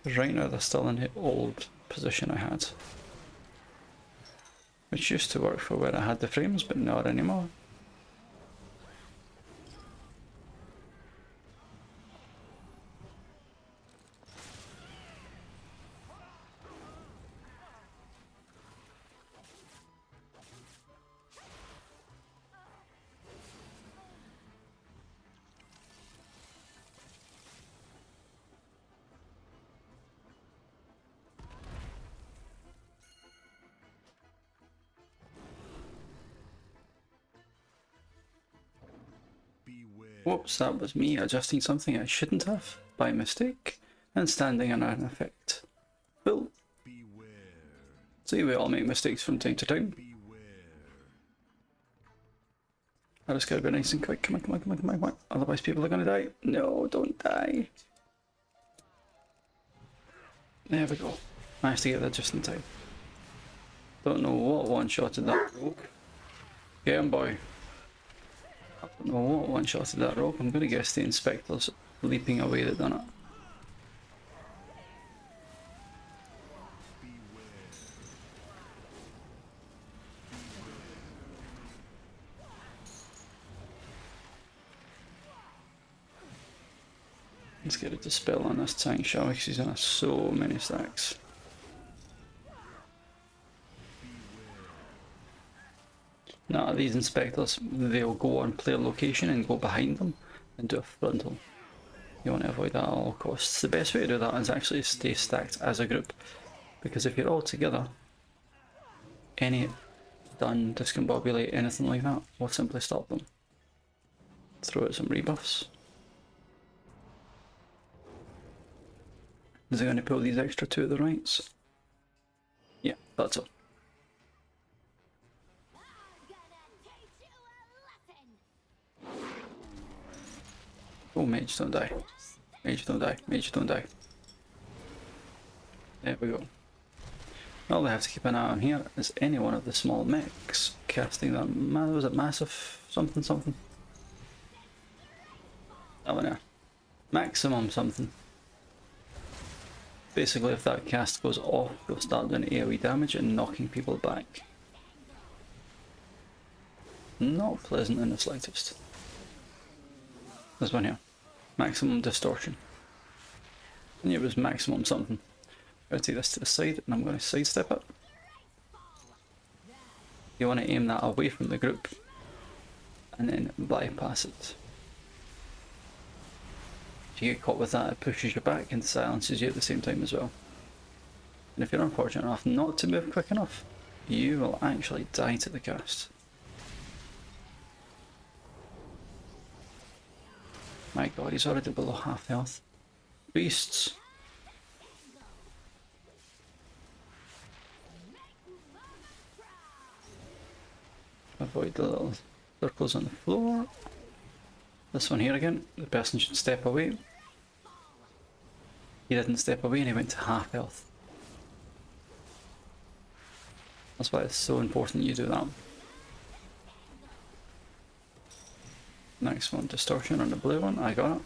Right now they're still in the old position I had. Which used to work for where I had the frames, but not anymore. Whoops, that was me adjusting something I shouldn't have, by mistake, and standing on an effect. Well, see, we all make mistakes from time to time. I just gotta be nice and quick. Come on, come on, come on, come on, come on. Otherwise people are gonna die. No, don't die. There we go. Managed to get that just in time. Don't know what one-shotted that rogue. Get him, boy. I don't know what one-shotted that rogue. I'm gonna guess the inspector's leaping away that done it. Let's get a dispel on this tank, shall we? Because he's in so many stacks. Nah, these inspectors, they'll go on player location and go behind them and do a frontal. You want to avoid that at all costs. The best way to do that is actually stay stacked as a group, because if you're all together, any stun, discombobulate, anything like that will simply stop them. Throw out some rebuffs. Is it going to pull these extra two at the rights? Yeah, that's all. Oh, mage, don't die. Mage, don't die. Mage, don't die. There we go. All we have to keep an eye on here is any one of the small mechs casting that. Was it massive something something? That one there. Maximum something. Basically, if that cast goes off, you'll start doing AoE damage and knocking people back. Not pleasant in the slightest. This one here. Maximum distortion. And it was maximum something. I'm going to take this to the side and I'm going to sidestep it. You want to aim that away from the group and then bypass it. If you get caught with that, it pushes you back and silences you at the same time as well. And if you're unfortunate enough not to move quick enough, you will actually die to the cast. My god, he's already below half health. Beasts! Avoid the little circles on the floor. This one here again, the person should step away. He didn't step away and he went to half health. That's why it's so important you do that. Next one, distortion on the blue one, I got it.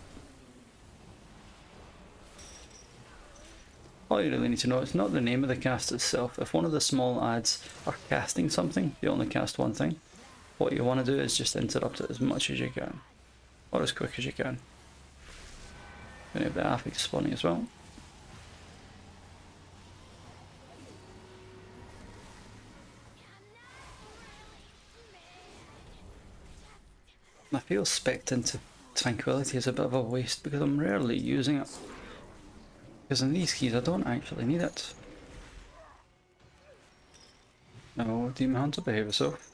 All you really need to know is not the name of the cast itself. If one of the small ads are casting something, they only cast one thing. What you want to do is just interrupt it as much as you can. or as quick as you can. Gonna have the affix spawning as well. I feel Spect into Tranquility is a bit of a waste because I'm rarely using it. Because in these keys I don't actually need it. No, Demon Hunter, behave yourself.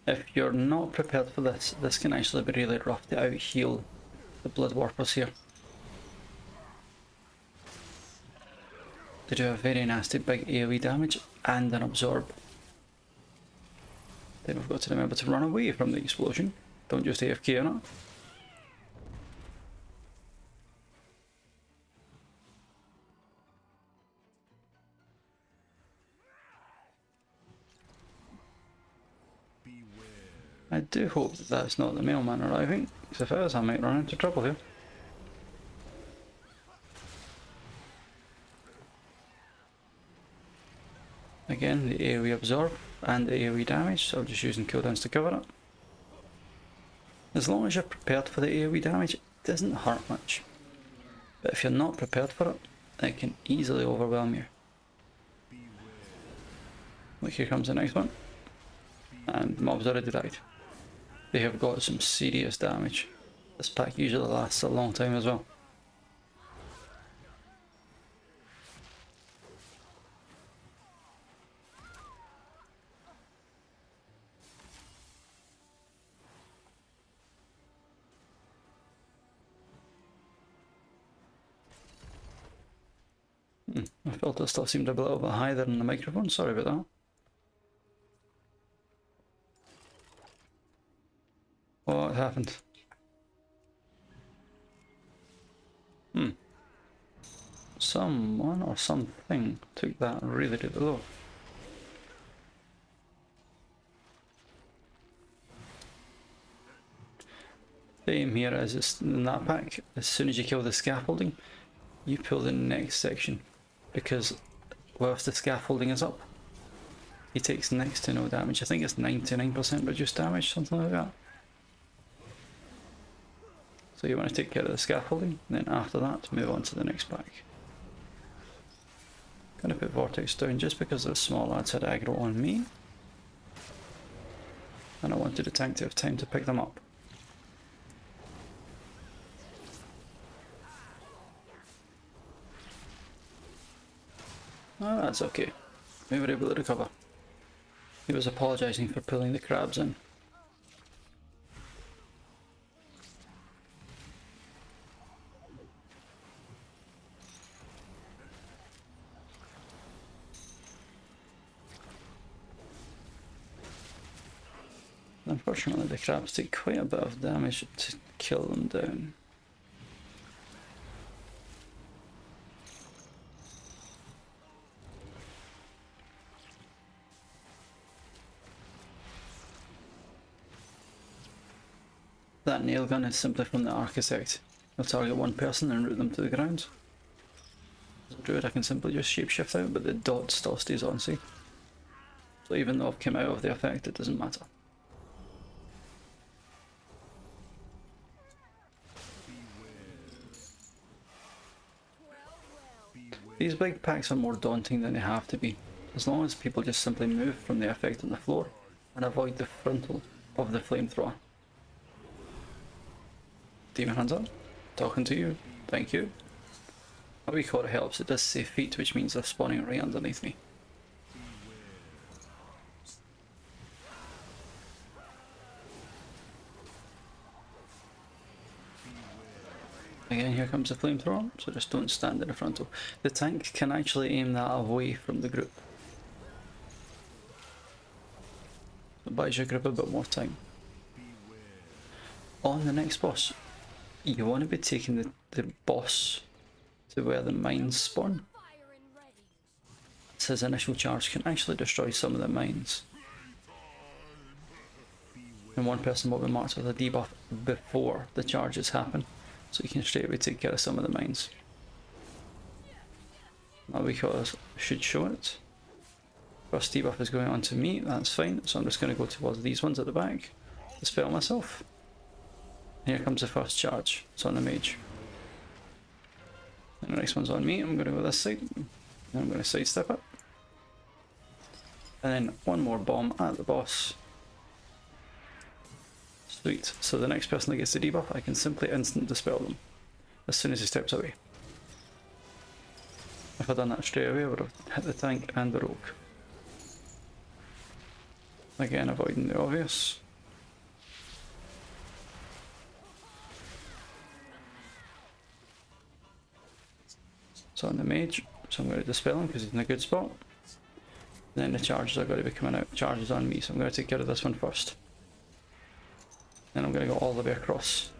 If you're not prepared for this, this can actually be really rough to out-heal the Blood Warpers here. They do a very nasty big AoE damage and an absorb. Then we've got to remember to run away from the explosion. Don't just AFK on it. I do hope that that's not the mailman arriving, because if it is I might run into trouble here. Again, the AoE absorb and the AoE damage, so I'm just using cooldowns to cover it. As long as you're prepared for the AoE damage, it doesn't hurt much. But if you're not prepared for it, it can easily overwhelm you. Look, here comes the next one. And mobs already died. They have got some serious damage. This pack usually lasts a long time as well. My filter still seemed a little bit higher than the microphone, sorry about that. What happened? Someone or something took that really, really low. Same here as it's in that pack. As soon as you kill the scaffolding, you pull the next section. Because whilst the scaffolding is up, he takes next to no damage. I think it's 99% reduced damage, something like that. So you want to take care of the scaffolding, and then after that move on to the next pack. Gonna put Vortex down just because the small lads had aggro on me. And I wanted the tank to have time to pick them up. Oh, that's okay. We were able to recover. He was apologising for pulling the crabs in. Unfortunately, the crabs take quite a bit of damage to kill them down. That nail gun is simply from the Architect. I'll target one person and root them to the ground. As a druid I can simply just shapeshift out, but the dot still stays on, see? So even though I've come out of the effect, it doesn't matter. These big packs are more daunting than they have to be, as long as people just simply move from the effect on the floor and avoid the frontal of the flamethrower. Demon Hunter, talking to you, thank you. My weak order helps, it does say feet, which means they're spawning right underneath me. Again, here comes the flamethrower, so just don't stand in the frontal. The tank can actually aim that away from the group. It buys your group a bit more time. On the next boss, you want to be taking the boss to where the mines spawn. It says initial charge can actually destroy some of the mines. And one person will be marked with a debuff before the charges happen. So you can straight away take care of some of the mines. My weak orders should show it. First debuff is going on to me, that's fine. So I'm just going to go towards these ones at the back. dispel myself. Here comes the first charge. It's on the mage. And the next one's on me. I'm going to go this side. And I'm going to sidestep it. And then one more bomb at the boss. Sweet. So the next person that gets the debuff, I can simply instant dispel them as soon as he steps away. If I'd done that straight away, I would have hit the tank and the rogue. Again, avoiding the obvious. So on the mage, so I'm going to dispel him because he's in a good spot. And then the charges are going to be coming out. Charges on me, so I'm going to take care of this one first. Then I'm going to go all the way across.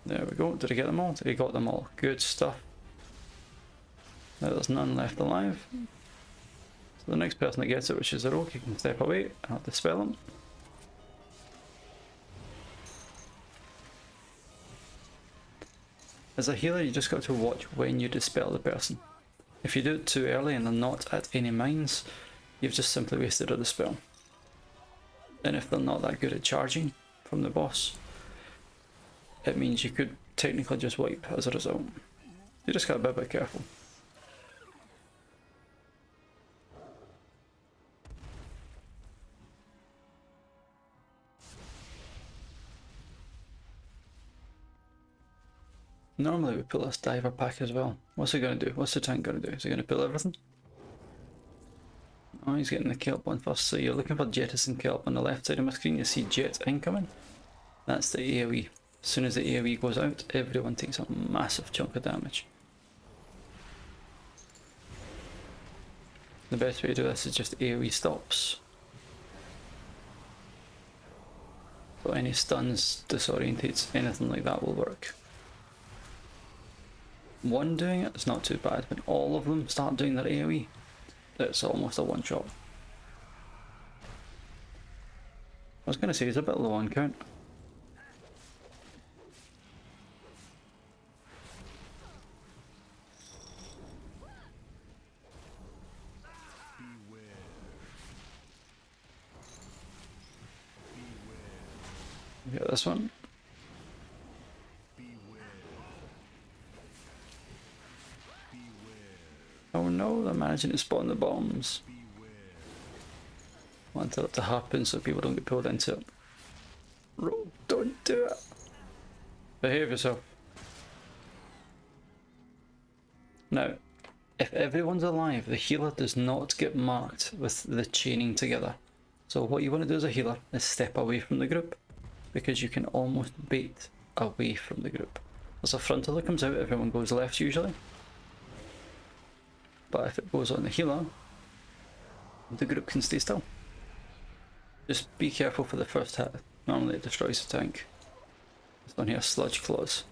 There we go. Did he get them all? He got them all. Good stuff. Now there's none left alive. So the next person that gets it, which is the rogue, he can step away and I'll dispel him. As a healer, you just got to watch when you dispel the person. If you do it too early and they're not at any mines, you've just simply wasted a dispel. And if they're not that good at charging from the boss, it means you could technically just wipe as a result. You just gotta be a bit careful. Normally we pull this diver pack as well. What's he gonna do? What's the tank gonna do? Is he gonna pull everything? Oh, he's getting the kelp one first. So you're looking for jettison kelp on the left side of my screen. You see jet incoming. That's the AoE. As soon as the AoE goes out, everyone takes a massive chunk of damage. The best way to do this is just AoE stops. So any stuns, disorientates, anything like that will work. One doing it is not too bad. When all of them start doing their AoE, it's almost a one shot. I was going to say he's a bit low on count. Get this one. Oh no, they're managing to spawn the bombs. Want that to happen so people don't get pulled into it. Rogue, don't do it. Behave yourself. Now, if everyone's alive, the healer does not get marked with the chaining together. So what you want to do as a healer is step away from the group, because you can almost bait away from the group. As a frontal that comes out, everyone goes left usually. But if it goes on the healer, the group can stay still. Just be careful for the first hit. Normally it destroys the tank. It's on here, sludge claws.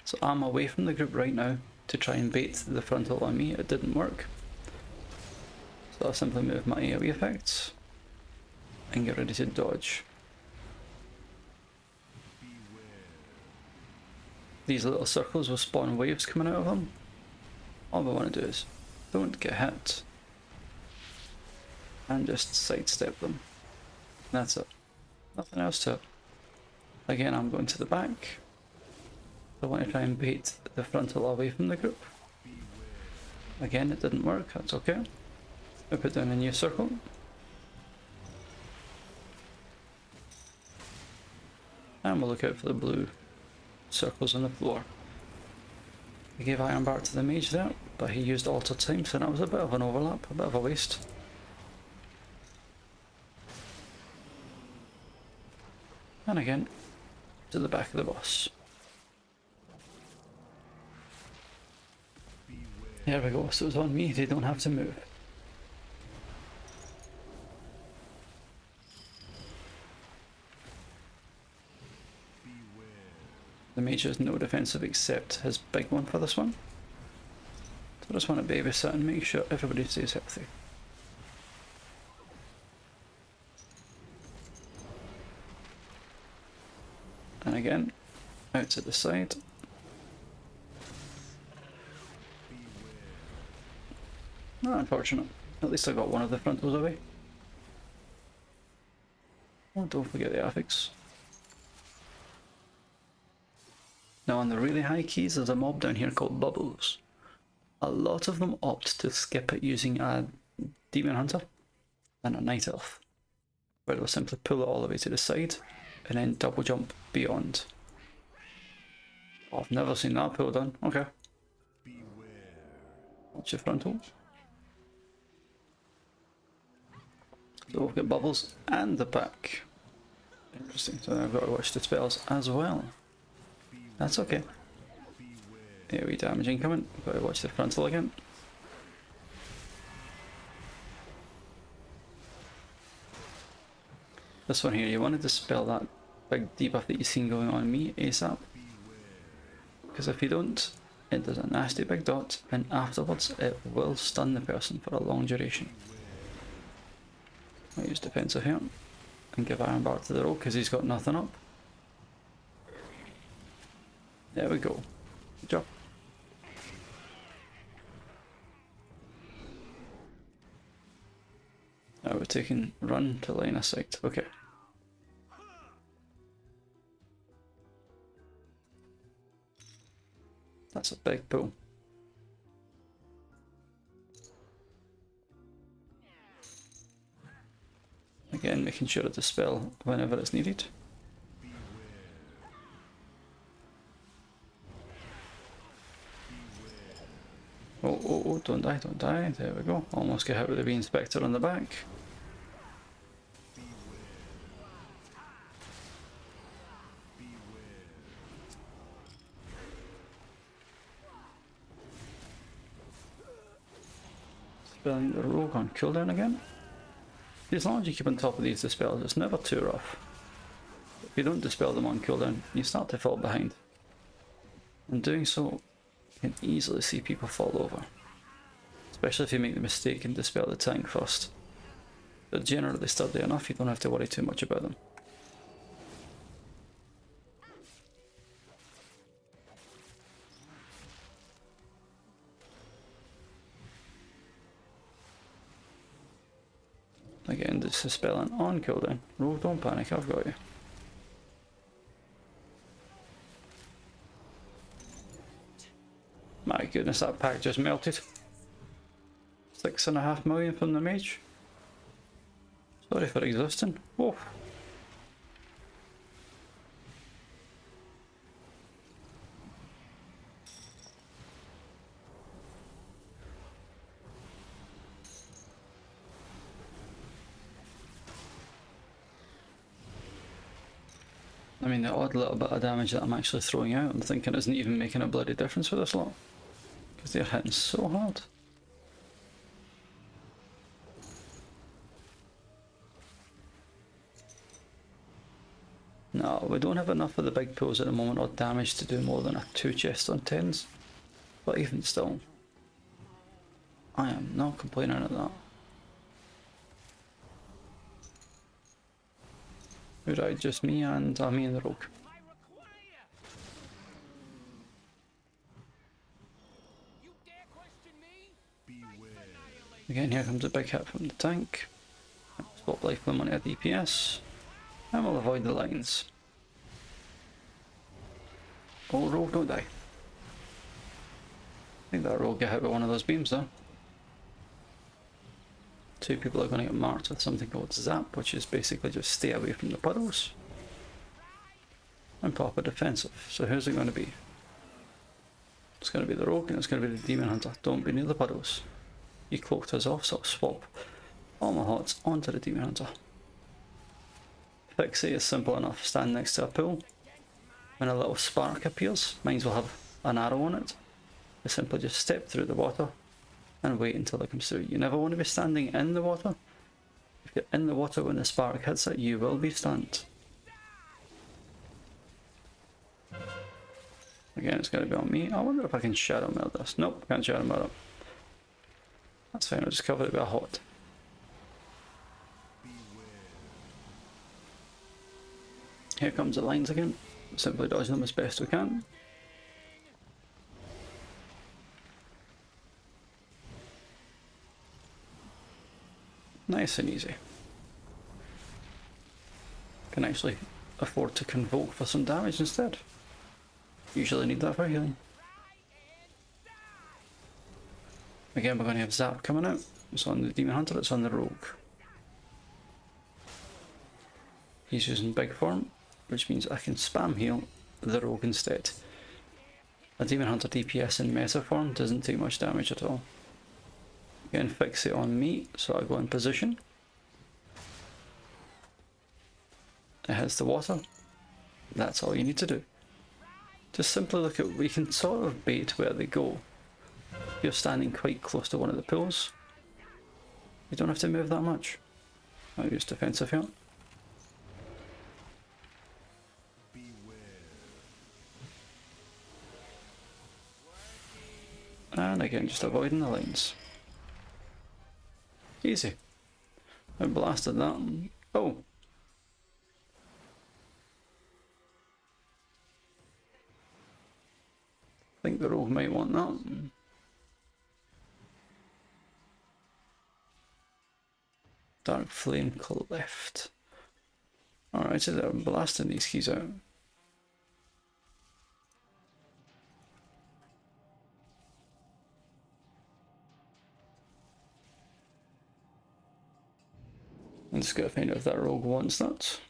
So I'm away from the group right now to try and bait the frontal on me. It didn't work. So I'll simply move my AoE effects and get ready to dodge. These little circles will spawn waves coming out of them. All we want to do is don't get hit and just sidestep them. That's it. Nothing else to it. Again, I'm going to the back. I want to try and bait the frontal away from the group. Again, it didn't work. That's okay. I put down a new circle. And we'll look out for the blue circles on the floor. I gave Iron Bar to the mage there, but he used Alter Time, so that was a bit of an overlap, a bit of a waste. And again, to the back of the boss. There we go, so it's on me, they don't have to move. The mage has no defensive except his big one for this one. So I just want to babysit and make sure everybody stays healthy. And again, out to the side. Not unfortunate. At least I got one of the frontals away. Oh, don't forget the affix. Now on the really high keys, there's a mob down here called Bubbles. A lot of them opt to skip it using a Demon Hunter and a Night Elf, where they'll simply pull it all the way to the side and then double jump beyond. Oh, I've never seen that pull done. Okay. Watch your frontal. So we've got Bubbles and the back. Interesting, so I've got to watch the spells as well. That's okay. Here we damage incoming. Got to watch the frontal again. This one here, you want to dispel that big debuff that you've seen going on me ASAP. Because if you don't, it does a nasty big dot, and afterwards it will stun the person for a long duration. I'll use defensive here and give Iron Bar to the rogue because he's got nothing up. There we go. Good job. Now we're taking run to line of sight. Okay. That's a big pull. Again, making sure to dispel whenever it's needed. Oh, oh, oh, don't die, don't die. There we go. Almost get hit with the Bee Inspector on the back. Spelling the rogue on cooldown again. As long as you keep on top of these dispels, it's never too rough. If you don't dispel them on cooldown, you start to fall behind. And doing so, you can easily see people fall over. Especially if you make the mistake and dispel the tank first. They're generally sturdy enough, you don't have to worry too much about them. Again, this is spelling on cooldown. Rogue, don't panic, I've got you. My goodness, that pack just melted. 6.5 million from the mage. Sorry for existing. Whoa. I mean, the odd little bit of damage that I'm actually throwing out, I'm thinking isn't even making a bloody difference for this lot. Because they're hitting so hard. No, we don't have enough of the big pulls at the moment or damage to do more than a 2 chest on 10's. But even still, I am not complaining at that. Who died? Just me and me and the rogue. Again, here comes a big hit from the tank. Swap life for money at DPS. And we'll avoid the lines. Oh, rogue, don't die. I think that rogue got hit with one of those beams though. 2 people are going to get marked with something called Zap, which is basically just stay away from the puddles. And pop a defensive. So who's it going to be? It's going to be the rogue and it's going to be the demon hunter. Don't be near the puddles. You cloaked us off, so I'll swap all my hots onto the demon hunter. Fixie is simple enough. Stand next to a pool. When a little spark appears, mine will have an arrow on it. You simply just step through the water and wait until it comes through. You never want to be standing in the water. If you're in the water when the spark hits it, you will be stunned. Again, it's going to be on me. I wonder if I can shadow meld this. Nope, can't shadow meld it. That's fine, I'll just cover it with a hot. Here comes the lines again. Simply dodging them as best we can. Nice and easy. can actually afford to convoke for some damage instead. Usually need that for healing. Again, we're going to have Zap coming out. It's on the Demon Hunter, it's on the Rogue. He's using Big Form, which means I can spam heal the Rogue instead. A Demon Hunter DPS in meta form doesn't take much damage at all. Again, fixate on me, so I go in position. It hits the water. That's all you need to do. Just simply look at, we can sort of bait where they go. If you're standing quite close to one of the pools, you don't have to move that much. I'll use defensive here. And again, just avoiding the lines. Easy. I blasted that. Oh! I think the Rogue might want that. Dark Flame Cleft. Alright, so they're blasting these keys out. I'm just gotta find out if that Rogue wants that.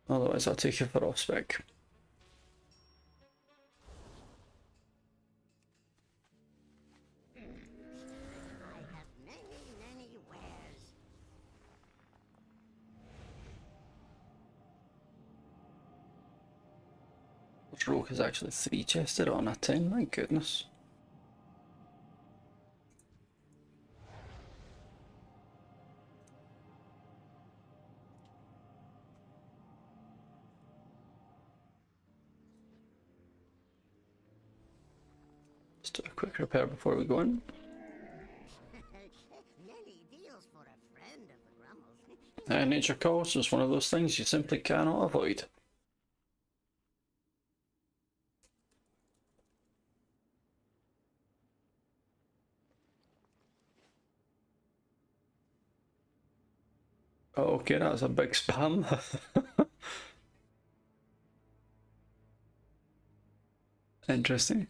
Otherwise I'll take it for off spec.
I have many wares.
This Rogue is actually 3 chested on a 10, my goodness. Let's do a quick repair before we go in.
Many deals for a friend of the Grummles.
Nature calls is one of those things you simply cannot avoid. Okay, that's a big spam. Interesting.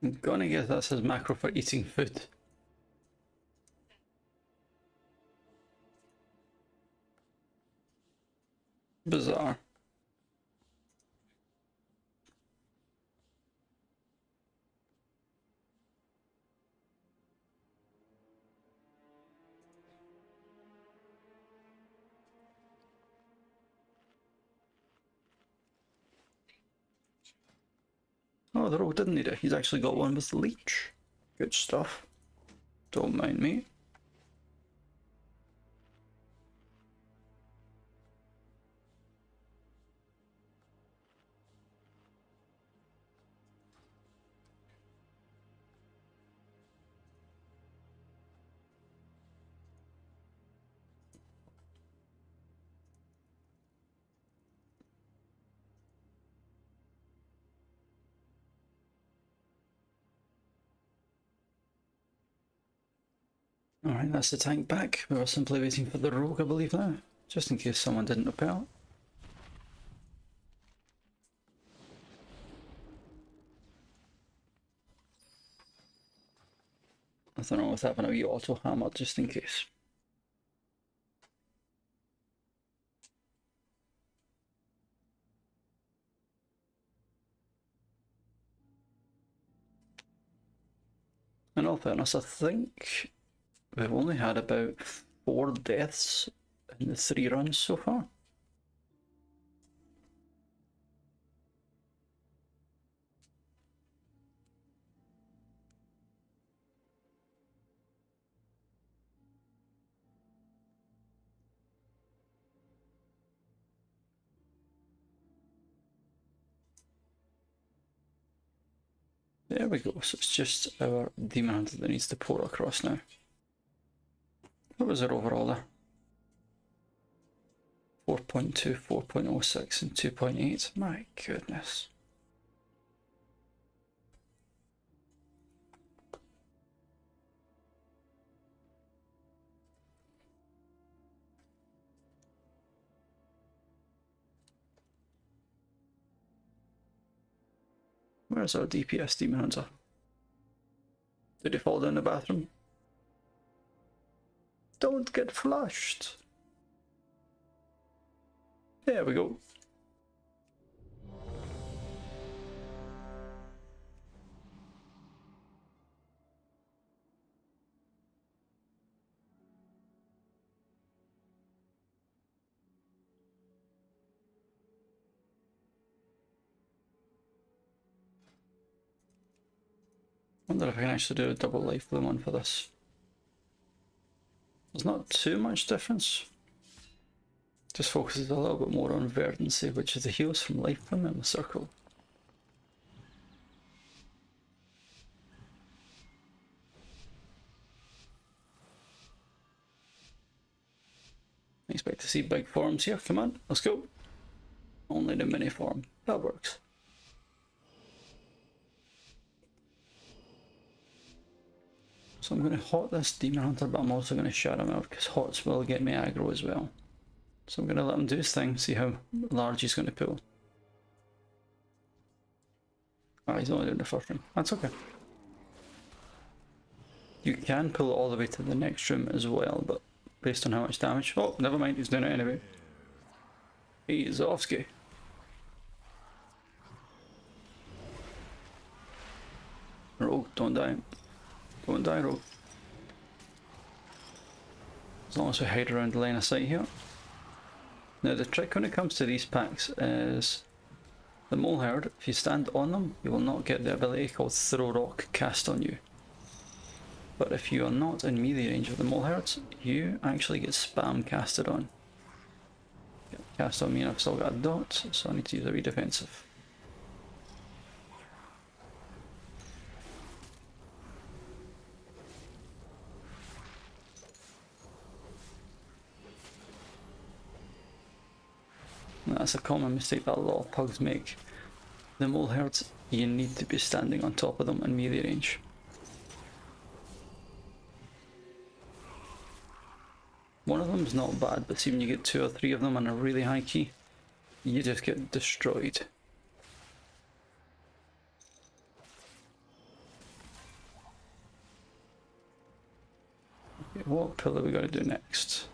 I'm gonna guess that says macro for eating food. Bizarre. Oh, the Rogue didn't need it. He's actually got one with the leech. Good stuff. Don't mind me. Alright, that's the tank back. We were simply waiting for the Rogue, I believe now. Just in case someone didn't repair it. Nothing wrong with having a wee auto hammer just in case. In all fairness, I think we've only had about 4 deaths in the 3 runs so far. There we go, so it's just our Demon Hunter that needs to pour across now. What was it overall there? 4.2, 4.06 and 2.8, my goodness. Where's our DPS demon hunter? Did he fall down the bathroom? Don't get flushed. There we go. Wonder if I can actually do a double life bloom one for this. There's not too much difference. Just focuses a little bit more on verdancy, which is the heals from life bloom in the circle. I expect to see big forms here. Come on, let's go. Only the mini form. That works. So I'm going to hot this demon hunter, but I'm also going to shut him out because hots will get me aggro as well. So I'm going to let him do his thing, see how large he's going to pull. Ah, he's only doing the first room. That's okay. You can pull it all the way to the next room as well, but based on how much damage... Oh, never mind, he's doing it anyway. He's Offski. Rogue, don't die. Don't die, Rogue. As long as we hide around the line of sight here. Now the trick when it comes to these packs is the mole herd, if you stand on them, you will not get the ability called throw rock cast on you. But if you are not in melee range of the mole herds, you actually get spam casted on. Get cast on me and I've still got a dot, so I need to use a wee defensive. That's a common mistake that a lot of pugs make. The mole herds, you need to be standing on top of them in melee range. One of them is not bad, but see when you get 2 or 3 of them on a really high key, you just get destroyed. Okay, what pillar are we going to do next?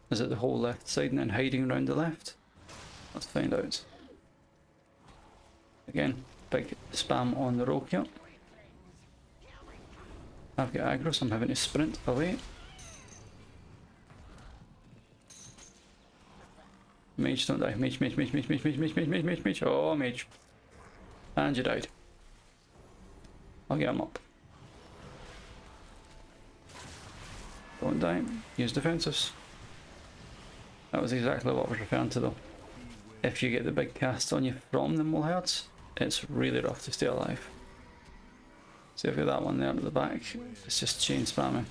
Is it the whole left side and then hiding around the left? Let's find out. Again, big spam on the rogue here. I've got aggro, so I'm having to sprint away. Mage, don't die. Mage, mage, mage, mage, mage, mage, mage, mage, mage, mage, mage. Oh, mage. And you died. I'll get him up. Don't die. Use defensives. That was exactly what I was referring to though. If you get the big cast on you from the mole herds, it's really rough to stay alive. See, I've got that one there at the back. It's just chain spamming.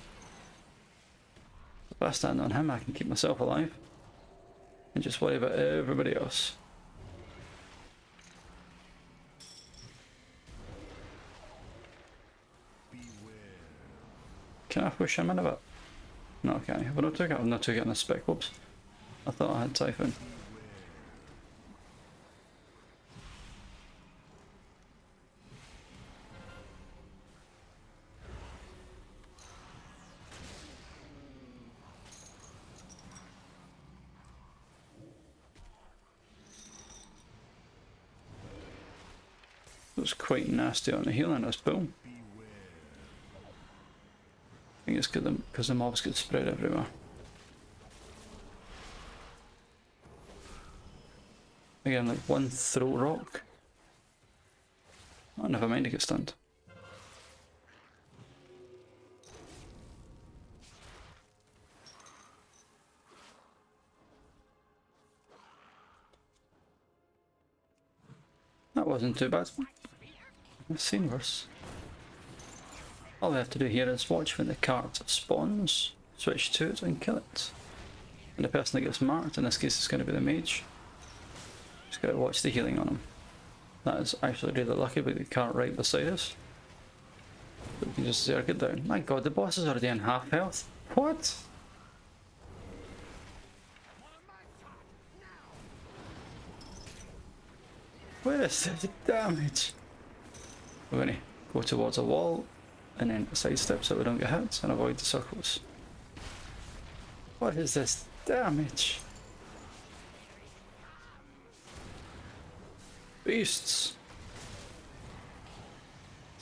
If I stand on him, I can keep myself alive. And just worry about everybody else. Can I push him in a bit? No, I can't. Have I not took it? I've not took it in the spec. Whoops. I thought I had Typhoon. It was quite nasty on the healing, this boom. I think it's because the mobs get spread everywhere. Again, like one throw rock. Oh, never mind, it gets stunned. That wasn't too bad. I've seen worse. All we have to do here is watch when the card spawns, switch to it and kill it. And the person that gets marked, in this case it's going to be the mage, just got to watch the healing on him. That is actually really lucky with the cart right beside us. We can just zerg it down. My god, the boss is already in half health. What? Where is the damage? We're going to go towards a wall and then sidestep so we don't get hit and avoid the circles. What is this damage? Beasts!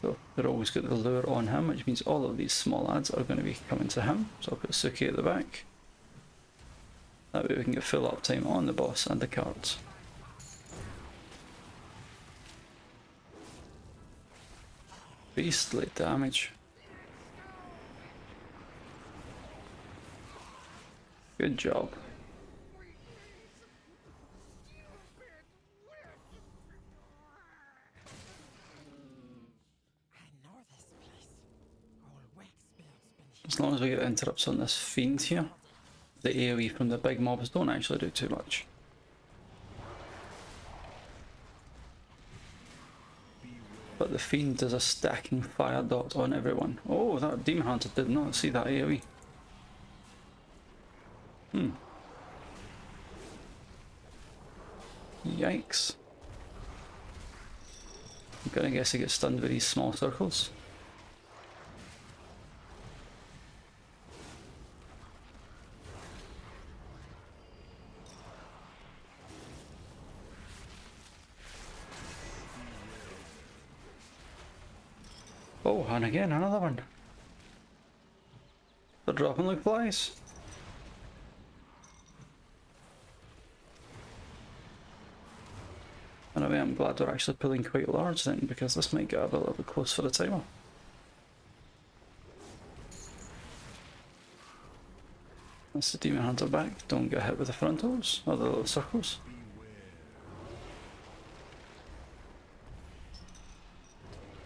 So they're always got the lure on him, which means all of these small lads are going to be coming to him. So I'll put Suki at the back. That way we can get full uptime on the boss and the cards. Beastly damage. Good job. As long as we get interrupts on this fiend here, the AoE from the big mobs don't actually do too much. But the fiend does a stacking fire dot on everyone. Oh, that demon hunter did not see that AoE. Yikes. I'm gonna guess he gets stunned with these small circles. Oh, and again, another one. They're dropping like flies. Anyway, I'm glad we're actually pulling quite large then, because this might get a little bit close for the timer. That's the demon hunter back. Don't get hit with the frontals, or the little circles.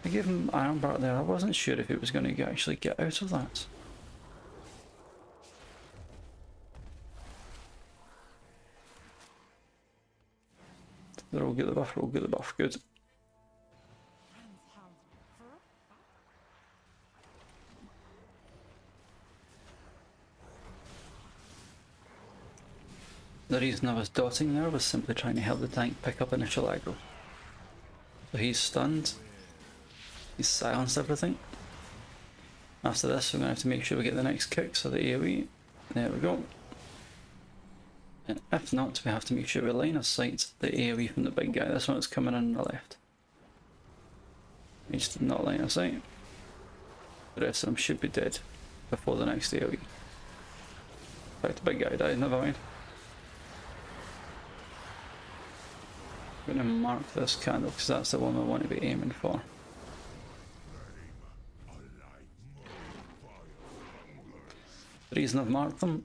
I gave him Iron Bar there. I wasn't sure if he was going to actually get out of that. They'll all get the buff, we'll all get the buff. Good. The reason I was dotting there was simply trying to help the tank pick up initial aggro. So he's stunned. He's silenced everything. After this, we're going to have to make sure we get the next kick, so the AoE. There we go. And if not, we have to make sure we line of sight the AoE from the big guy. This one is coming in on the left. He just did not line of sight. The rest of them should be dead before the next AoE. In fact, the big guy died, never mind. I'm going to mark this candle because that's the one we want to be aiming for. The reason I've marked them,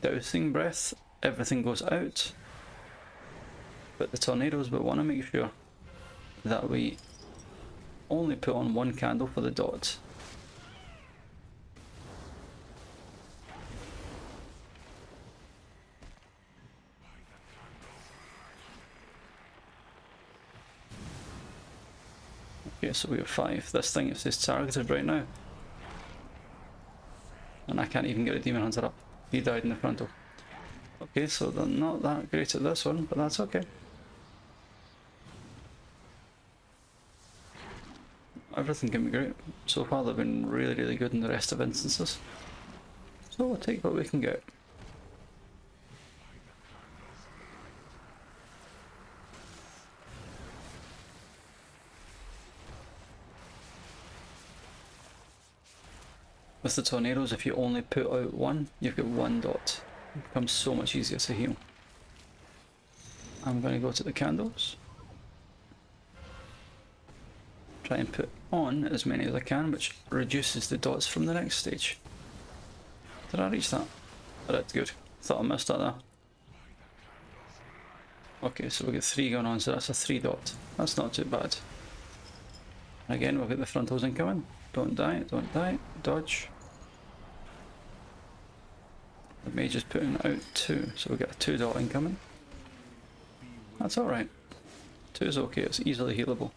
dousing breath, everything goes out, but the tornadoes, we want to make sure that we only put on one candle for the dots. Okay, so we have 5. This thing is targeted right now. And I can't even get a demon hunter up. He died in the frontal. Okay, so they're not that great at this one, but that's okay. Everything can be great. So far they've been really, really good in the rest of instances. So we'll take what we can get. With the tornadoes, if you only put out one, you've got 1 dot. It becomes so much easier to heal. I'm going to go to the candles. Try and put on as many as I can, which reduces the dots from the next stage. Did I reach that? I did, good. Thought I missed that there. Okay, so we get 3 going on, so that's a 3 dot. That's not too bad. And again, we'll get the frontals incoming. Don't die, don't die. Dodge. The mage is putting out 2, so we get a 2 dot incoming. That's alright. 2 is okay, it's easily healable.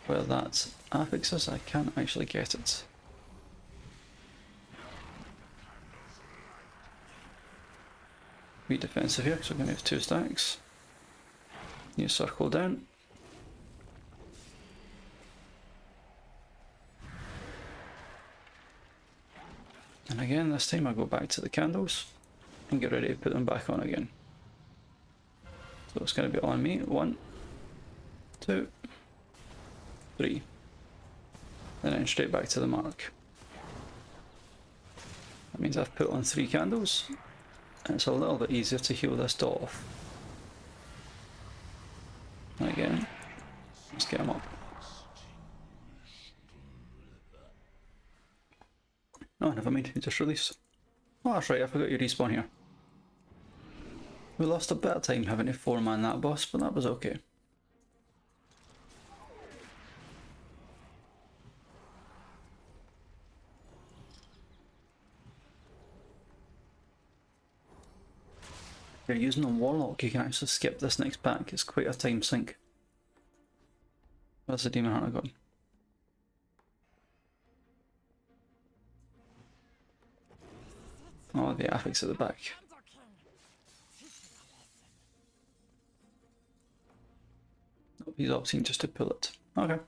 Where that affix is, I can't actually get it. Be defensive here, so we're going to have 2 stacks. You circle down. And again, this time I go back to the candles and get ready to put them back on again. So it's going to be on me. 1, 2, 3. And then straight back to the mark. That means I've put on 3 candles, and it's a little bit easier to heal this dot off. And again, let's get him up. Oh, never mind, he just released. Oh, that's right, I forgot you respawn here. We lost a bit of time having to 4-man that boss, but that was okay. If you're using a warlock, you can actually skip this next pack. It's quite a time sink. Where's the demon hunter gone? Oh, the affix at the back. Nope, he's opting just to pull it. Okay.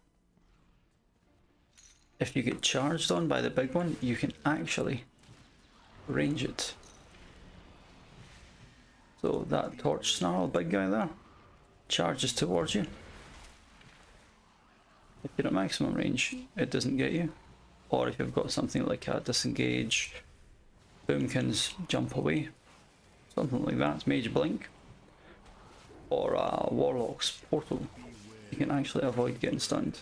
If you get charged on by the big one, you can actually range it. So that torch snarl big guy there charges towards you. If you're at maximum range, it doesn't get you. Or if you've got something like a disengage, boomkins, jump away, something like that, mage blink, or a warlock's portal, you can actually avoid getting stunned.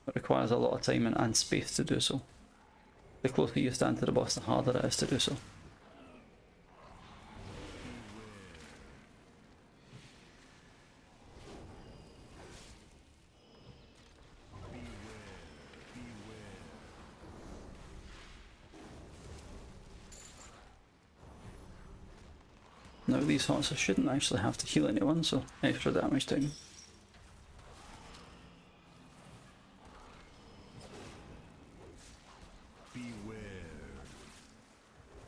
It requires a lot of time and space to do so. The closer you stand to the boss, the harder it is to do so. Now these hearts shouldn't actually have to heal anyone, so extra damage down.
Beware.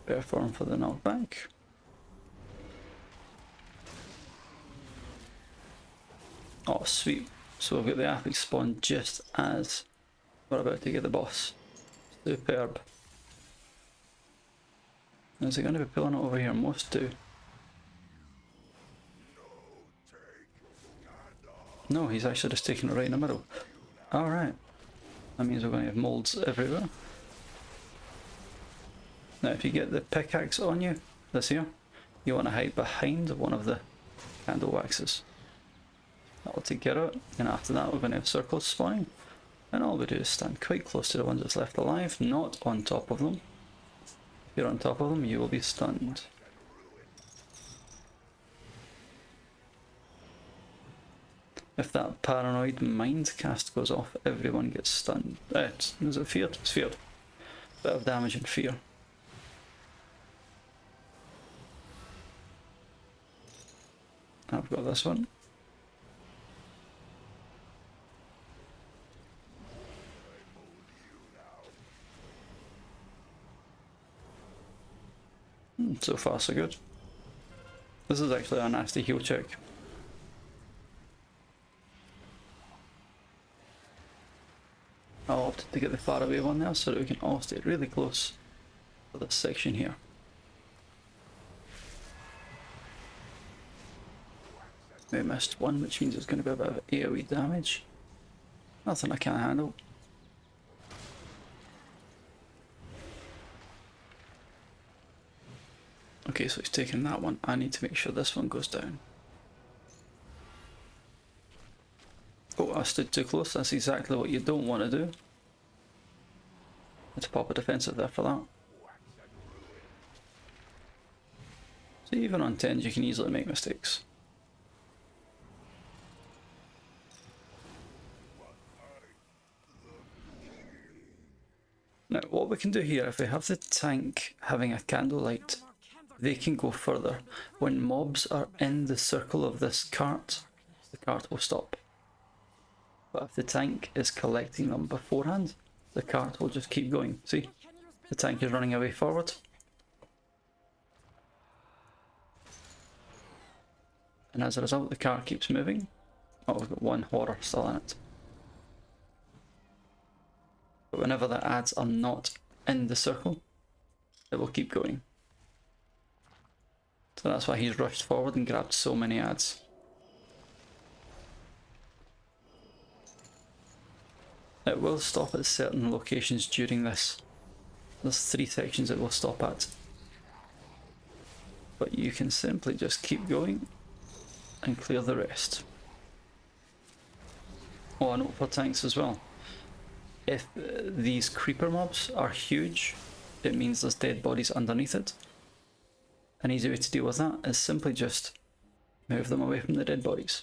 Bear form for the knockback. Oh sweet, so we've got the affix spawn just as we're about to get the boss. Superb. Is he going to be pulling it over here? Most do. No, he's actually just taking it right in the middle. Alright. That means we're going to have molds everywhere. Now if you get the pickaxe on you, this here, you want to hide behind one of the candle waxes. That'll take care of it, and after that we're going to have circles spawning. And all we do is stand quite close to the ones that's left alive, not on top of them. If you're on top of them, you will be stunned. If that paranoid mind cast goes off, everyone gets stunned. Is it feared? It's feared. Bit of damage and fear. I've got this one. So far so good. This is actually a nasty heal check. I opted to get the far away one there so that we can all stay really close to this section here. We missed one, which means it's going to be a bit of AoE damage. Nothing I can't handle. Okay, so he's taking that one. I need to make sure this one goes down. Oh, I stood too close. That's exactly what you don't want to do. Let's pop a defensive there for that. So even on 10s you can easily make mistakes. Now what we can do here, if we have the tank having a candlelight, they can go further. When mobs are in the circle of this cart, the cart will stop. But if the tank is collecting them beforehand, the cart will just keep going. See? The tank is running away forward. And as a result, the car keeps moving. Oh, we've got one horror still in it. But whenever the ads are not in the circle, it will keep going. So that's why he's rushed forward and grabbed so many ads. It will stop at certain locations during this. There's 3 sections it will stop at. But you can simply just keep going and clear the rest. Oh, a note for tanks as well. If these creeper mobs are huge, it means there's dead bodies underneath it. An easy way to deal with that is simply just move them away from the dead bodies.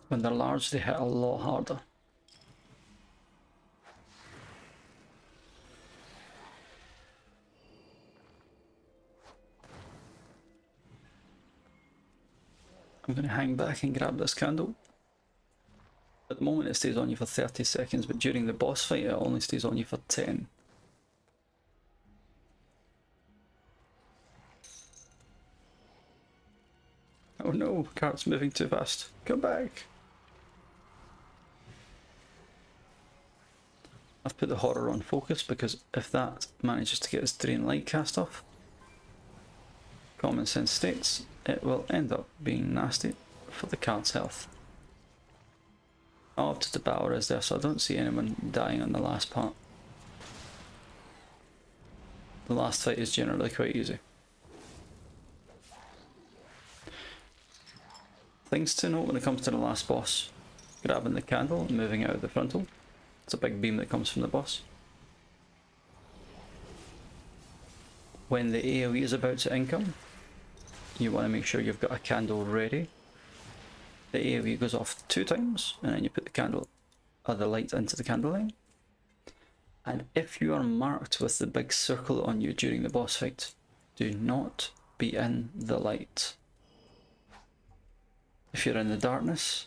When they're large, they hit a lot harder. I'm going to hang back and grab this candle. At the moment it stays on you for 30 seconds, but during the boss fight it only stays on you for 10. Oh no, cart's moving too fast. Come back! I've put the horror on focus because if that manages to get its drain light cast off, common sense states it will end up being nasty for the cart's health. I'll have to devour is there, so I don't see anyone dying on the last part. The last fight is generally quite easy. Things to note when it comes to the last boss. Grabbing the candle and moving out of the frontal. It's a big beam that comes from the boss. When the AoE is about to income, you want to make sure you've got a candle ready. The AoE goes off 2 times, and then you put the candle or the light into the candle line. And if you are marked with the big circle on you during the boss fight, do not be in the light. If you're in the darkness,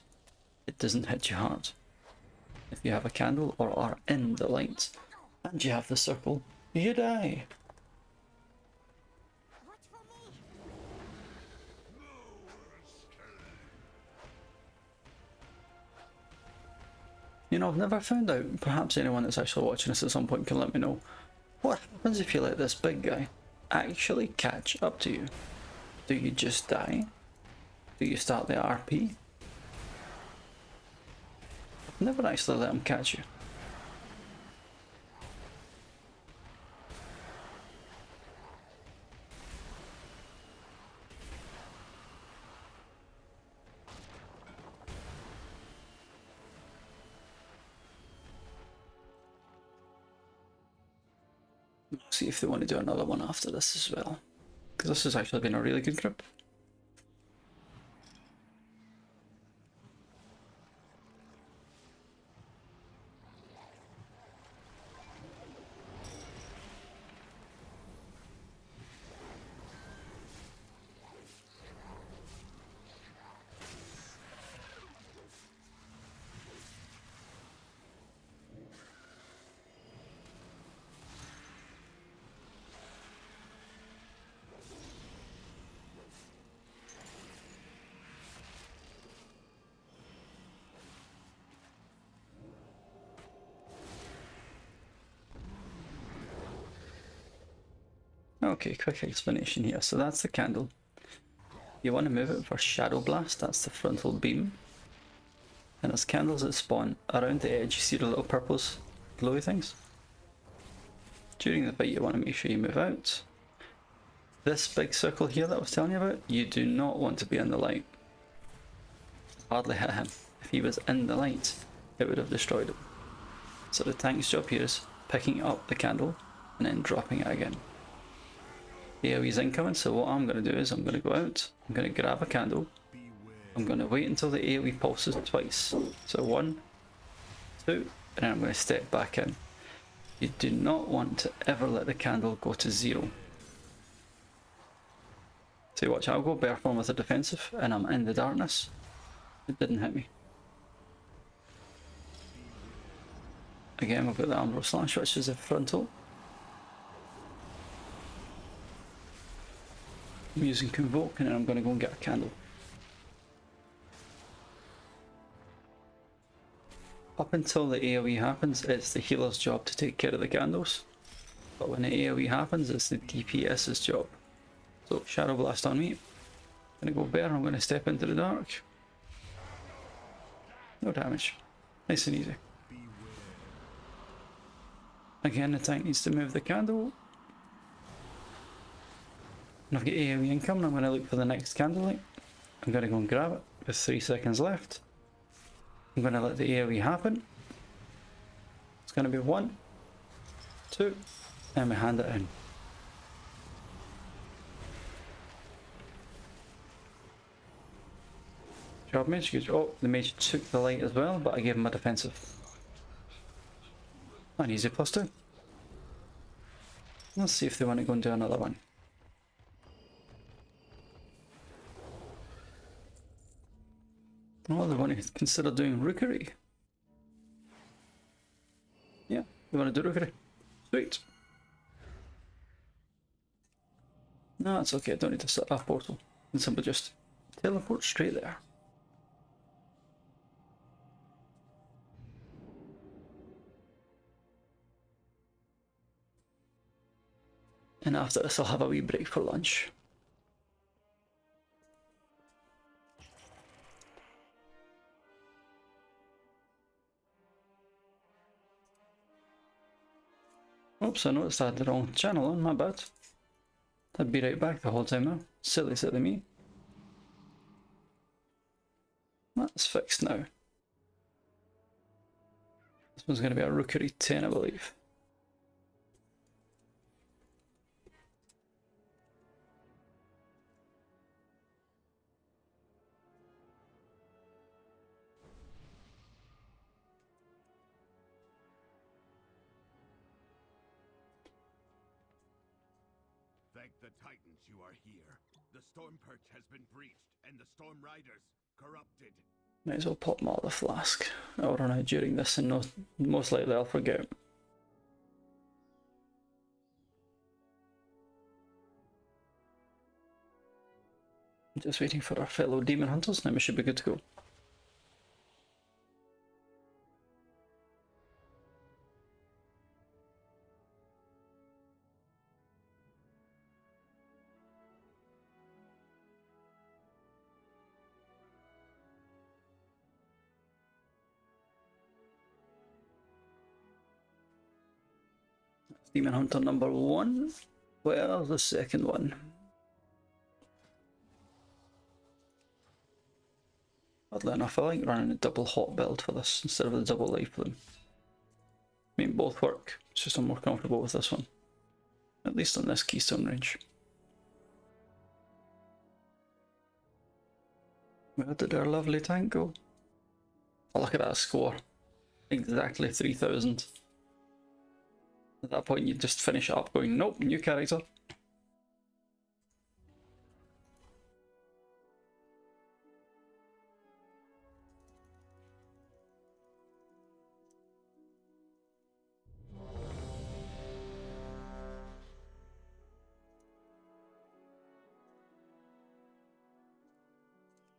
it doesn't hit you hard. If you have a candle or are in the light, and you have the circle, you die.
What's for me?
You know, I've never found out, perhaps anyone that's actually watching this at some point can let me know, what happens if you let this big guy actually catch up to you? Do you just die? Do you start the RP? I've never actually let him catch you. See if they want to do another one after this as well, because this has actually been a really good group. Okay, quick explanation here. So that's the candle. You want to move it for Shadow Blast, that's the frontal beam. And as candles that spawn around the edge, you see the little purples glowy things? During the fight you want to make sure you move out. This big circle here that I was telling you about, you do not want to be in the light. Hardly hit him. If he was in the light, it would have destroyed him. So the tank's job here is picking up the candle and then dropping it again. AoE's incoming, so what I'm going to do is I'm going to go out, I'm going to grab a candle, I'm going to wait until the AoE pulses twice. So 1, 2, and then I'm going to step back in. You do not want to ever let the candle go to 0. So watch, I'll go bare form with a defensive, and I'm in the darkness. It didn't hit me. Again, we've got the Ambro Slash, which is a frontal. I'm using Convoke and then I'm going to go and get a candle. Up until the AoE happens, it's the healer's job to take care of the candles. But when the AoE happens, it's the DPS's job. So, Shadow Blast on me. Gonna go bear, I'm gonna step into the dark. No damage. Nice and easy. Again, the tank needs to move the candle. And I've got AoE incoming, I'm gonna look for the next candle light. I'm gonna go and grab it with 3 seconds left. I'm gonna let the AoE happen. It's gonna be 1, 2, and we hand it in. Job mage, good. Oh, the mage took the light as well, but I gave him a defensive. An easy +2. Let's see if they want to go and do another one. Oh, they want to consider doing Rookery. Yeah, they want to do Rookery. Sweet. No, it's okay, I don't need to set a portal. And simply just teleport straight there. And after this I'll have a wee break for lunch. Oops, I noticed I had the wrong channel on, my bad. I'd be right back the whole time now. Silly, silly me. That's fixed now. This one's going to be a Rookery 10, I believe.
Thank the Titans you are here. The Storm Perch has been breached, and the Storm Riders corrupted.
Might as well pop them out of the flask. I'll run out during this and most likely I'll forget. Just waiting for our fellow demon hunters, now we should be good to go. Demon Hunter number 1. Where's the second one? Oddly enough, I like running a double hot build for this instead of the double life bloom. I mean, both work, it's just I'm more comfortable with this one. At least on this keystone range. Where did our lovely tank go? Oh, look at that score. Exactly 3,000. At that point, you just finish it up going, nope, new character.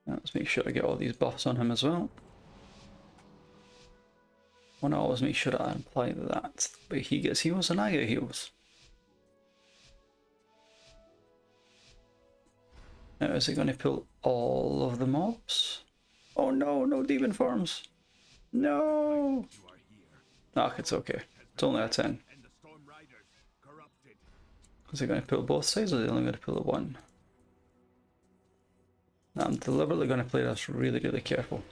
Let's make sure I get all these buffs on him as well. I want to always make sure I apply that, but he gets heals and I get heals. Now is it going to pull all of the mobs? Oh no, no demon forms! No! Ah, it's okay. It's only a 10. Is it going to pull both sides or is it only going to pull the one? I'm deliberately going to play this really, really careful.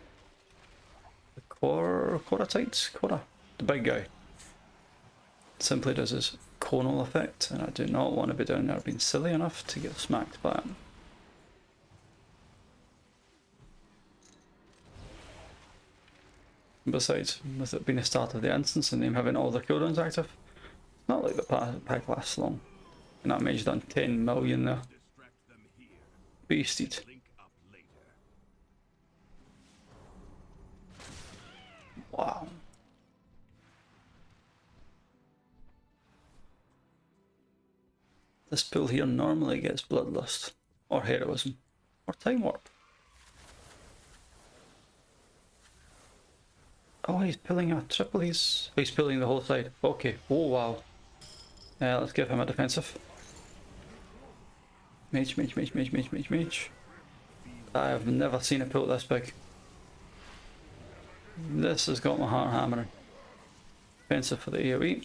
The Cora, the big guy, simply does his conal effect, and I do not want to be down there being silly enough to get smacked by him. Besides, with it being the start of the instance and them having all their cooldowns active, it's not like the pack lasts long. And that mage done 10 million there. Beasted. Wow. This pool here normally gets Bloodlust. Or heroism. Or time warp. Oh, he's pulling a triple. He's pulling the whole side. Okay. Oh, wow. Let's give him a defensive. Mage, mage, mage, mage, mage, mage, mage. I have never seen a pull this big. This has got my heart hammering. Defensive for the AoE.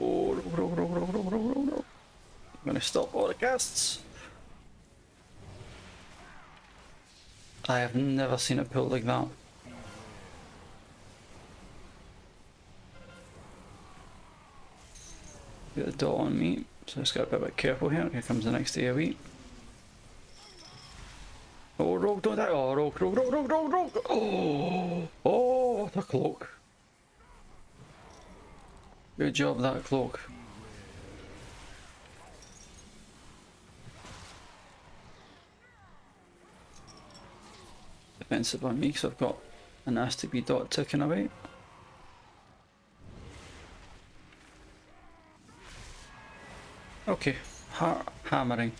Oh, no. I'm gonna stop all the casts. I have never seen it pull like that. Get the dot on me, so just gotta be a bit careful here. Here comes the next AoE. Oh, rogue, don't die! Oh, rogue, rogue, rogue, rogue, rogue, rogue! Oh, oh, what a cloak! Good job, that cloak. Defensive on me, because I've got a nasty wee dot ticking away. Okay, heart hammering.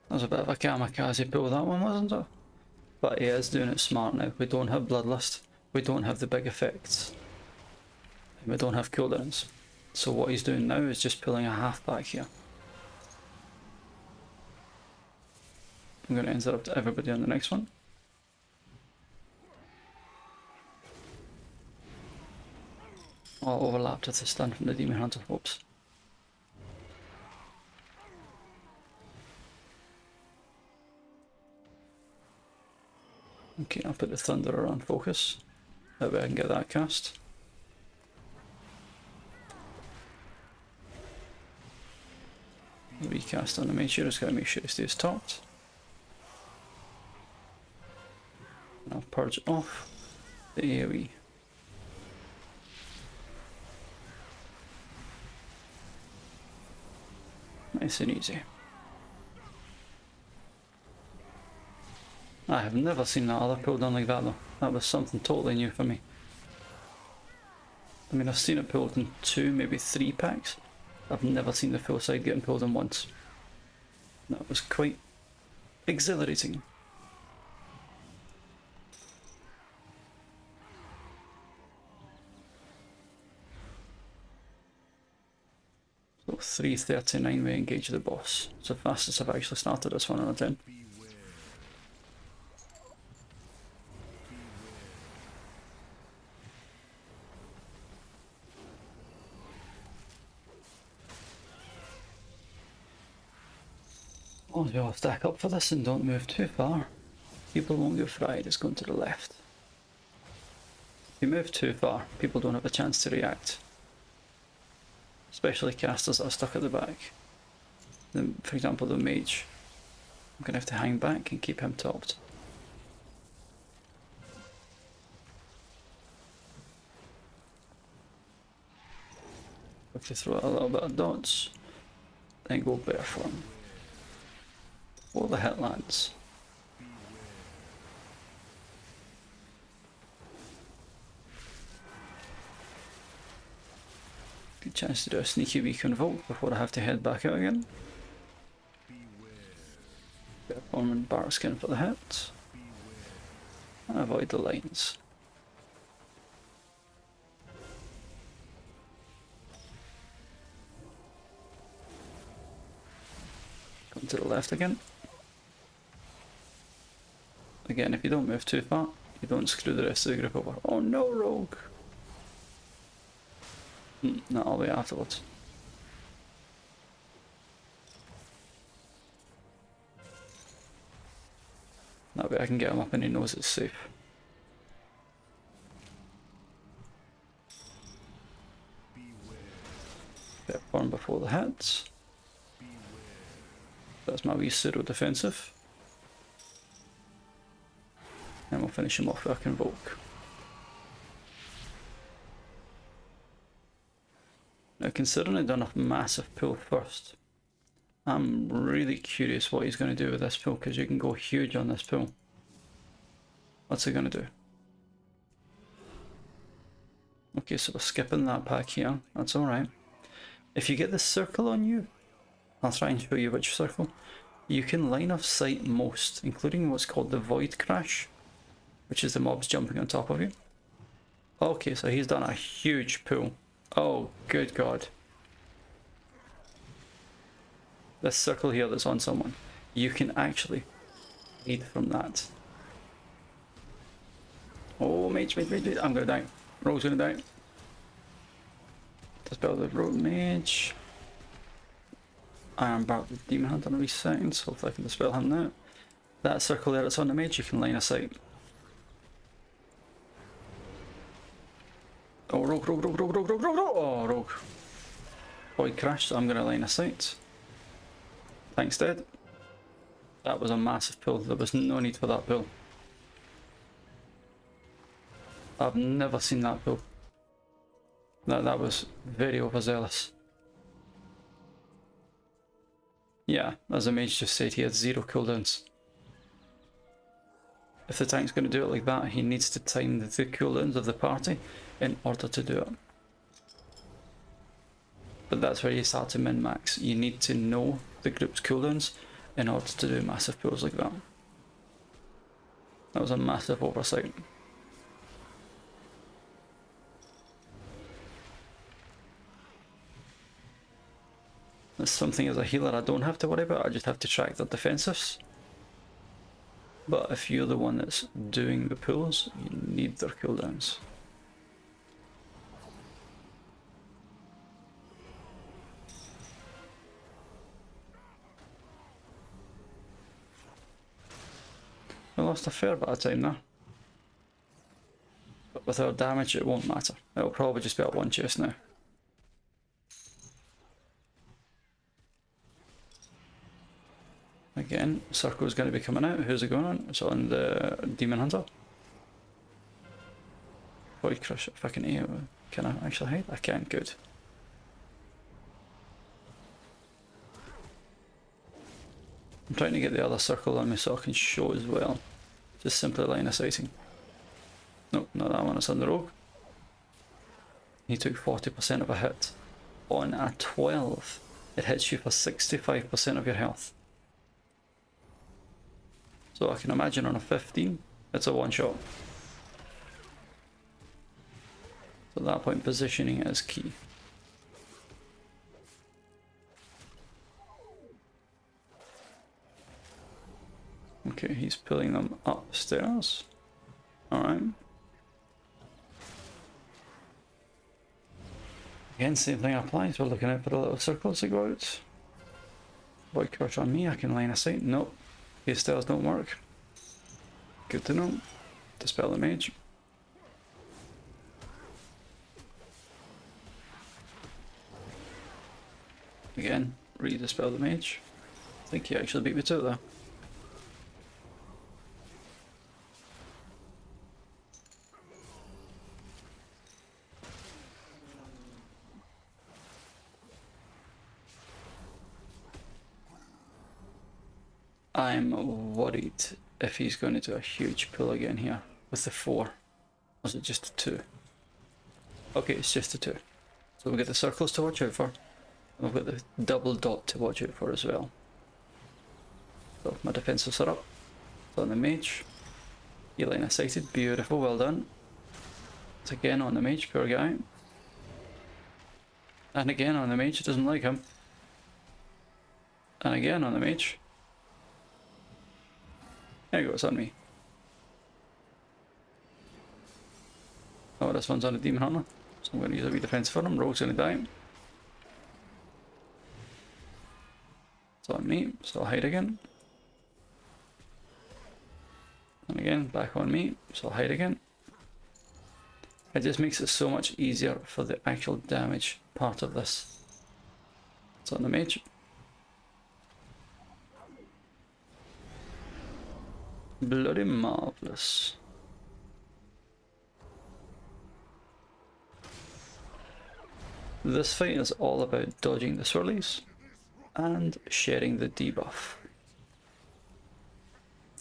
That was a bit of a kamikaze pull, that one, wasn't it? But he is doing it smart now. We don't have Bloodlust, we don't have the big effects, and we don't have cooldowns. So what he's doing now is just pulling a half back here. I'm going to interrupt everybody on the next one. Oh, overlapped with the stun from the Demon Hunter. Oops. Okay, I'll put the Thunderer on focus. That way I can get that cast. Recast on the mage here, just gotta make sure it stays topped. And I'll purge off the AoE. Nice and easy. I have never seen that other pull done like that though. That was something totally new for me. I mean, I've seen it pulled in 2, maybe 3 packs. I've never seen the full side getting pulled in once. That was quite exhilarating. So 3:39 we engage the boss. It's the fastest I've actually started this one on a 10. As long as we all stack up for this and don't move too far, people won't get fried. It's going to the left. If you move too far, people don't have a chance to react. Especially casters that are stuck at the back. For example, the mage. I'm going to have to hang back and keep him topped. If you throw out a little bit of dots, then go bear for him. Or the hit lands. Good chance to do a sneaky wee convoke before I have to head back out again. Bit of armor and bark skin for the hit. And avoid the lines. Come to the left again. Again, if you don't move too far, you don't screw the rest of the group over. Oh no, rogue! No, I'll wait afterwards. That way I can get him up and he knows it's safe. Bit of burn before the hits. That's my wee pseudo defensive. And we'll finish him off with a convoke. Now, considering I've done a massive pull first, I'm really curious what he's going to do with this pull, because you can go huge on this pull. What's he going to do? Okay, so we're skipping that pack here. That's alright. If you get the circle on you, I'll try and show you which circle. You can line of sight most, including what's called the void crash, which is the mobs jumping on top of you. Okay, so he's done a huge pull. Oh, good God. This circle here that's on someone, you can actually lead from that. Oh, mage, I'm gonna die. Rogue's gonna die. Dispel the rogue mage. I'm about the demon hunter in a wee second, so hopefully I can dispel him now. That circle there that's on the mage, you can line of sight. Oh, rogue. Oh, rogue. Void crash, so I'm gonna line of sight. Thanks, dead. That was a massive pull. There was no need for that pull. I've never seen that pull. That was very overzealous. Yeah, as the mage just said, he had 0 cooldowns. If the tank's going to do it like that, he needs to time the cooldowns of the party in order to do it. But that's where you start to min-max. You need to know the group's cooldowns in order to do massive pulls like that. That was a massive oversight. That's something as a healer I don't have to worry about, I just have to track their defensives. But if you're the one that's doing the pulls, you need their cooldowns. I lost a fair bit of time there. But with our damage it won't matter. It'll probably just be at one chest now. Again, circle's going to be coming out. Who's it going on? It's on the Demon Hunter. Void Crush, if I can aim. Can I actually hide? I can, good. I'm trying to get the other circle on me so I can show as well. Just simply line of sighting. Nope, not that one, it's on the rogue. He took 40% of a hit. On a 12, it hits you for 65% of your health. So I can imagine on a 15, it's a one shot. So at that point, positioning is key. Okay, he's pulling them upstairs. Alright. Again, same thing applies. We're looking out for the little circles to go out. Void Crush on me, I can line of sight. Nope. His stairs don't work. Good to know. Dispel the mage. Again, re-dispel the mage. I think he actually beat me to it there. I'm worried if he's going to do a huge pull again here with the 4. Or is it just a 2? Okay, it's just a 2. So we've got the circles to watch out for. And we've got the double dot to watch out for as well. So my defensives are up. So on the mage. He line of sighted, beautiful, well done. It's again on the mage, poor guy. And again on the mage, doesn't like him. And again on the mage. There you go, it's on me. Oh, this one's on a Demon Hunter. So I'm going to use a wee defense for him. Rogue's going to die. It's on me, so I'll hide again. And again, back on me, so I'll hide again. It just makes it so much easier for the actual damage part of this. It's on the mage. Bloody marvelous. This fight is all about dodging the swirlies and sharing the debuff.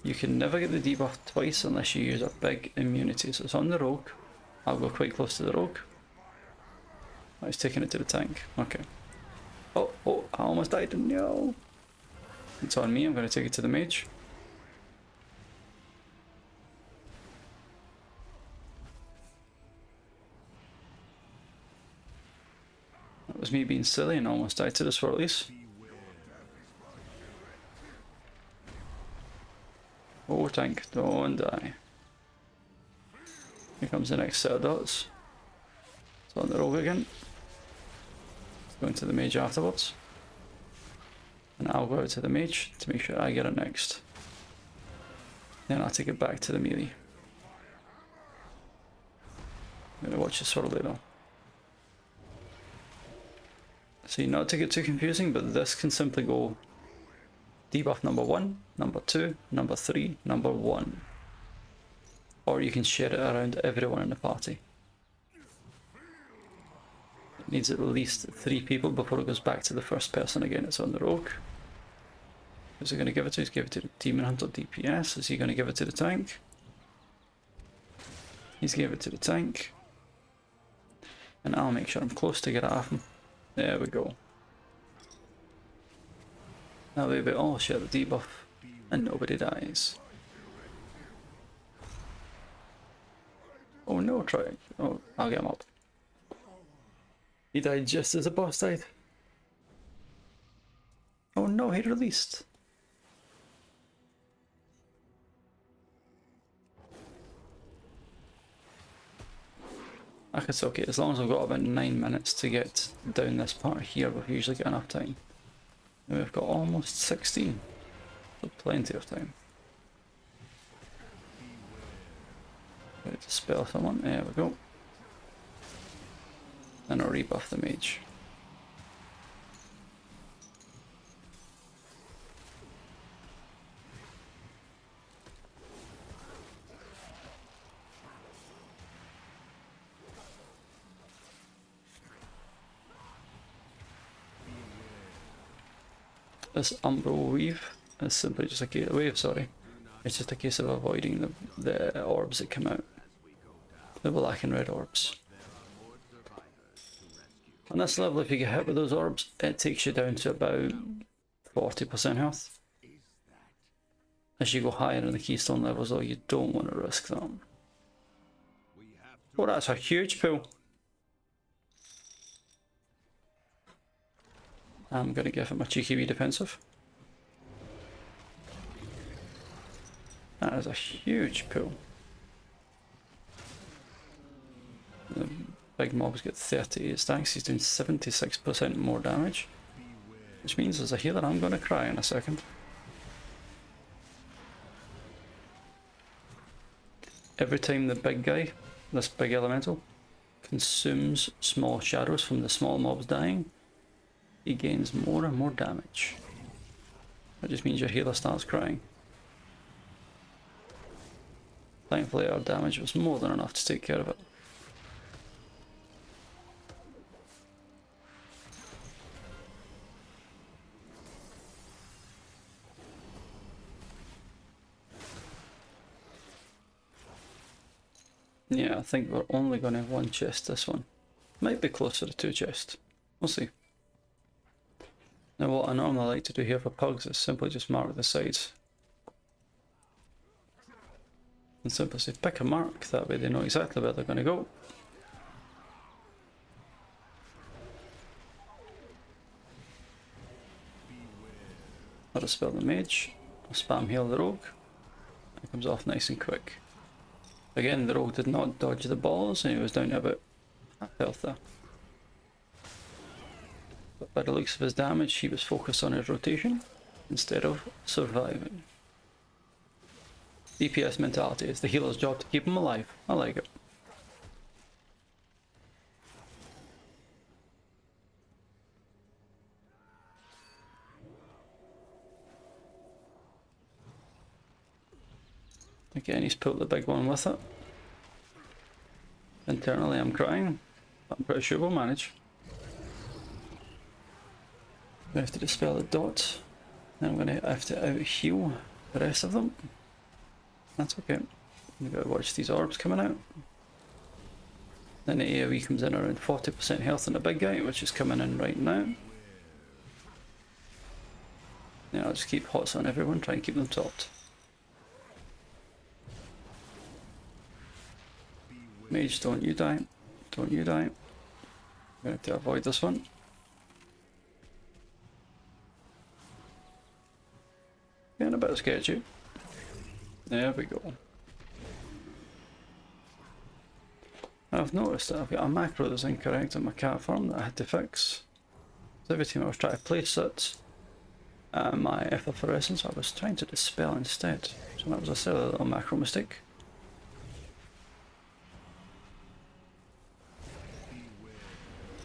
You can never get the debuff twice unless you use a big immunity. So it's on the rogue. I'll go quite close to the rogue. Oh, he's taking it to the tank. Okay. Oh, oh, I almost died. No. It's on me. I'm going to take it to the mage. That was me being silly and almost died to the swirlies. Oh, tank, don't die. Here comes the next set of dots. It's on the rogue again. Going to the mage afterwards. And I'll go out to the mage to make sure I get it next. Then I'll take it back to the melee. I'm gonna watch the swirly though. See, not to get too confusing, but this can simply go debuff number 1, number 2, number 3, number 1. Or you can share it around everyone in the party. It needs at least 3 people before it goes back to the first person again. It's on the rogue. Who's he going to give it to? He's give it to the Demon Hunter DPS. Is he going to give it to the tank? He's gave it to the tank. And I'll make sure I'm close to get it off him. There we go. That way we all share the debuff and nobody dies. Oh no, try. Oh, I'll get him up. He died just as the boss died. Oh no, he released. It's okay, as long as I've got about 9 minutes to get down this part here, we've usually got enough time. And we've got almost 16, so plenty of time. Ready to spell someone, there we go. And I'll rebuff the mage. This umbral weave is simply just a case, it's just a case of avoiding the orbs that come out. The black and red orbs. On this level, if you get hit with those orbs, it takes you down to about 40% health. As you go higher in the keystone levels though, you don't want to risk that. Oh, that's a huge pull. I'm going to give him a cheeky wee defensive. That is a huge pull. The big mobs get 38 stacks, he's doing 76% more damage. Which means as a healer I'm going to cry in a second. Every time the big guy, this big elemental, consumes small shadows from the small mobs dying, he gains more and more damage. That just means your healer starts crying. Thankfully our damage was more than enough to take care of it. Yeah, I think we're only going to have 1 chest this one. Might be closer to 2 chests. We'll see. Now what I normally like to do here for pugs is simply just mark the sides. And simply say pick a mark, that way they know exactly where they're going to go. I'll dispel the mage, I'll spam heal the rogue. It comes off nice and quick. Again, the rogue did not dodge the balls and he was down to about half health there. But by the looks of his damage, he was focused on his rotation instead of surviving. DPS mentality, it's the healer's job to keep him alive. I like it. Again, he's put the big one with it. Internally I'm crying, but I'm pretty sure we'll manage. We have to dispel the dots. Then I'm going to have to out heal the rest of them. That's okay. We've got to watch these orbs coming out. Then the AoE comes in around 40% health on the big guy, which is coming in right now. Yeah, I'll just keep hots on everyone, try and keep them topped. Mage, don't you die. Don't you die. I'm going to have to avoid this one. Getting a bit sketchy. There we go. I've noticed that I've got a macro that's incorrect on my cat farm that I had to fix. So every time I was trying to place it, my efflorescence I was trying to dispel instead. So that was a silly little macro mistake.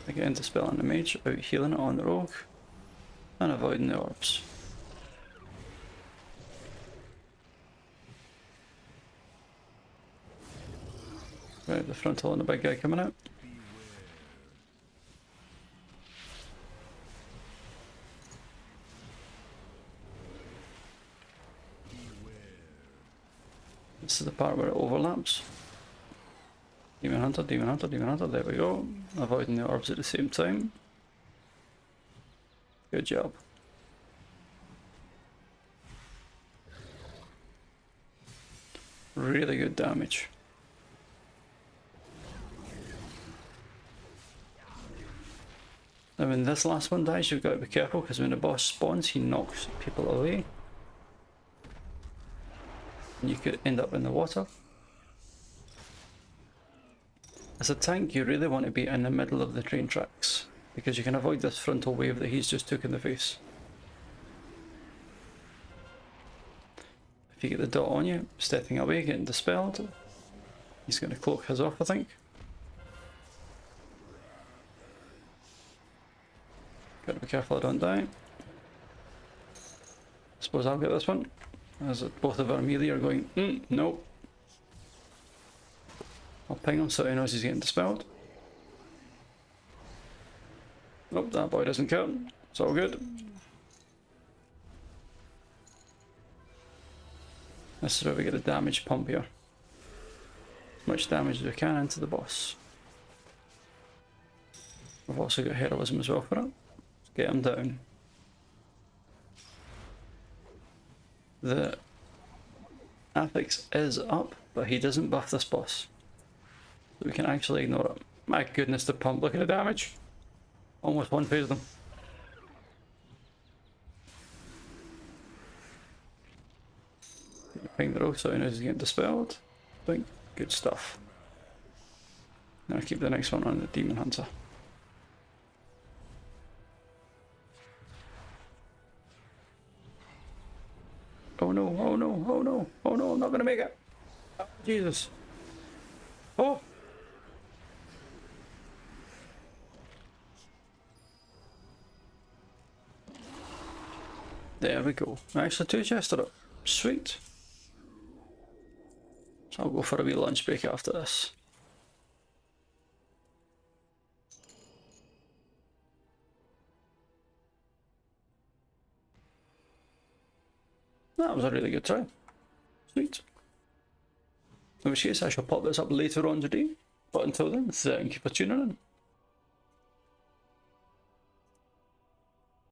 Again, dispelling the mage, out healing it on the rogue, and avoiding the orbs. Right, the frontal and the big guy coming out. This is the part where it overlaps. Demon Hunter, Demon Hunter, Demon Hunter, there we go. Avoiding the orbs at the same time. Good job. Really good damage. Now when this last one dies, you've got to be careful because when the boss spawns, he knocks people away. And you could end up in the water. As a tank, you really want to be in the middle of the train tracks because you can avoid this frontal wave that he's just took in the face. If you get the dot on you, stepping away, getting dispelled, he's going to cloak his off, I think. Gotta be careful I don't die. Suppose I'll get this one, as both of our melee are going, nope. I'll ping him so he knows he's getting dispelled. Nope, that boy doesn't count. It's all good. This is where we get a damage pump here. As much damage as we can into the boss. We've also got heroism as well for it. Let's get him down. The affix is up, but he doesn't buff this boss. So we can actually ignore it. My goodness, the pump, look at the damage. Almost one phase them. Ping the rogue so he knows he's getting dispelled. Think good stuff. Now keep the next one on the Demon Hunter. Oh no, oh no, oh no, oh no, I'm not gonna make it. Oh, Jesus. Oh! There we go. Actually, two chests are up. Sweet. So I'll go for a wee lunch break after this. That was a really good try. Sweet. In which case I shall pop this up later on today. But until then, thank you for tuning in.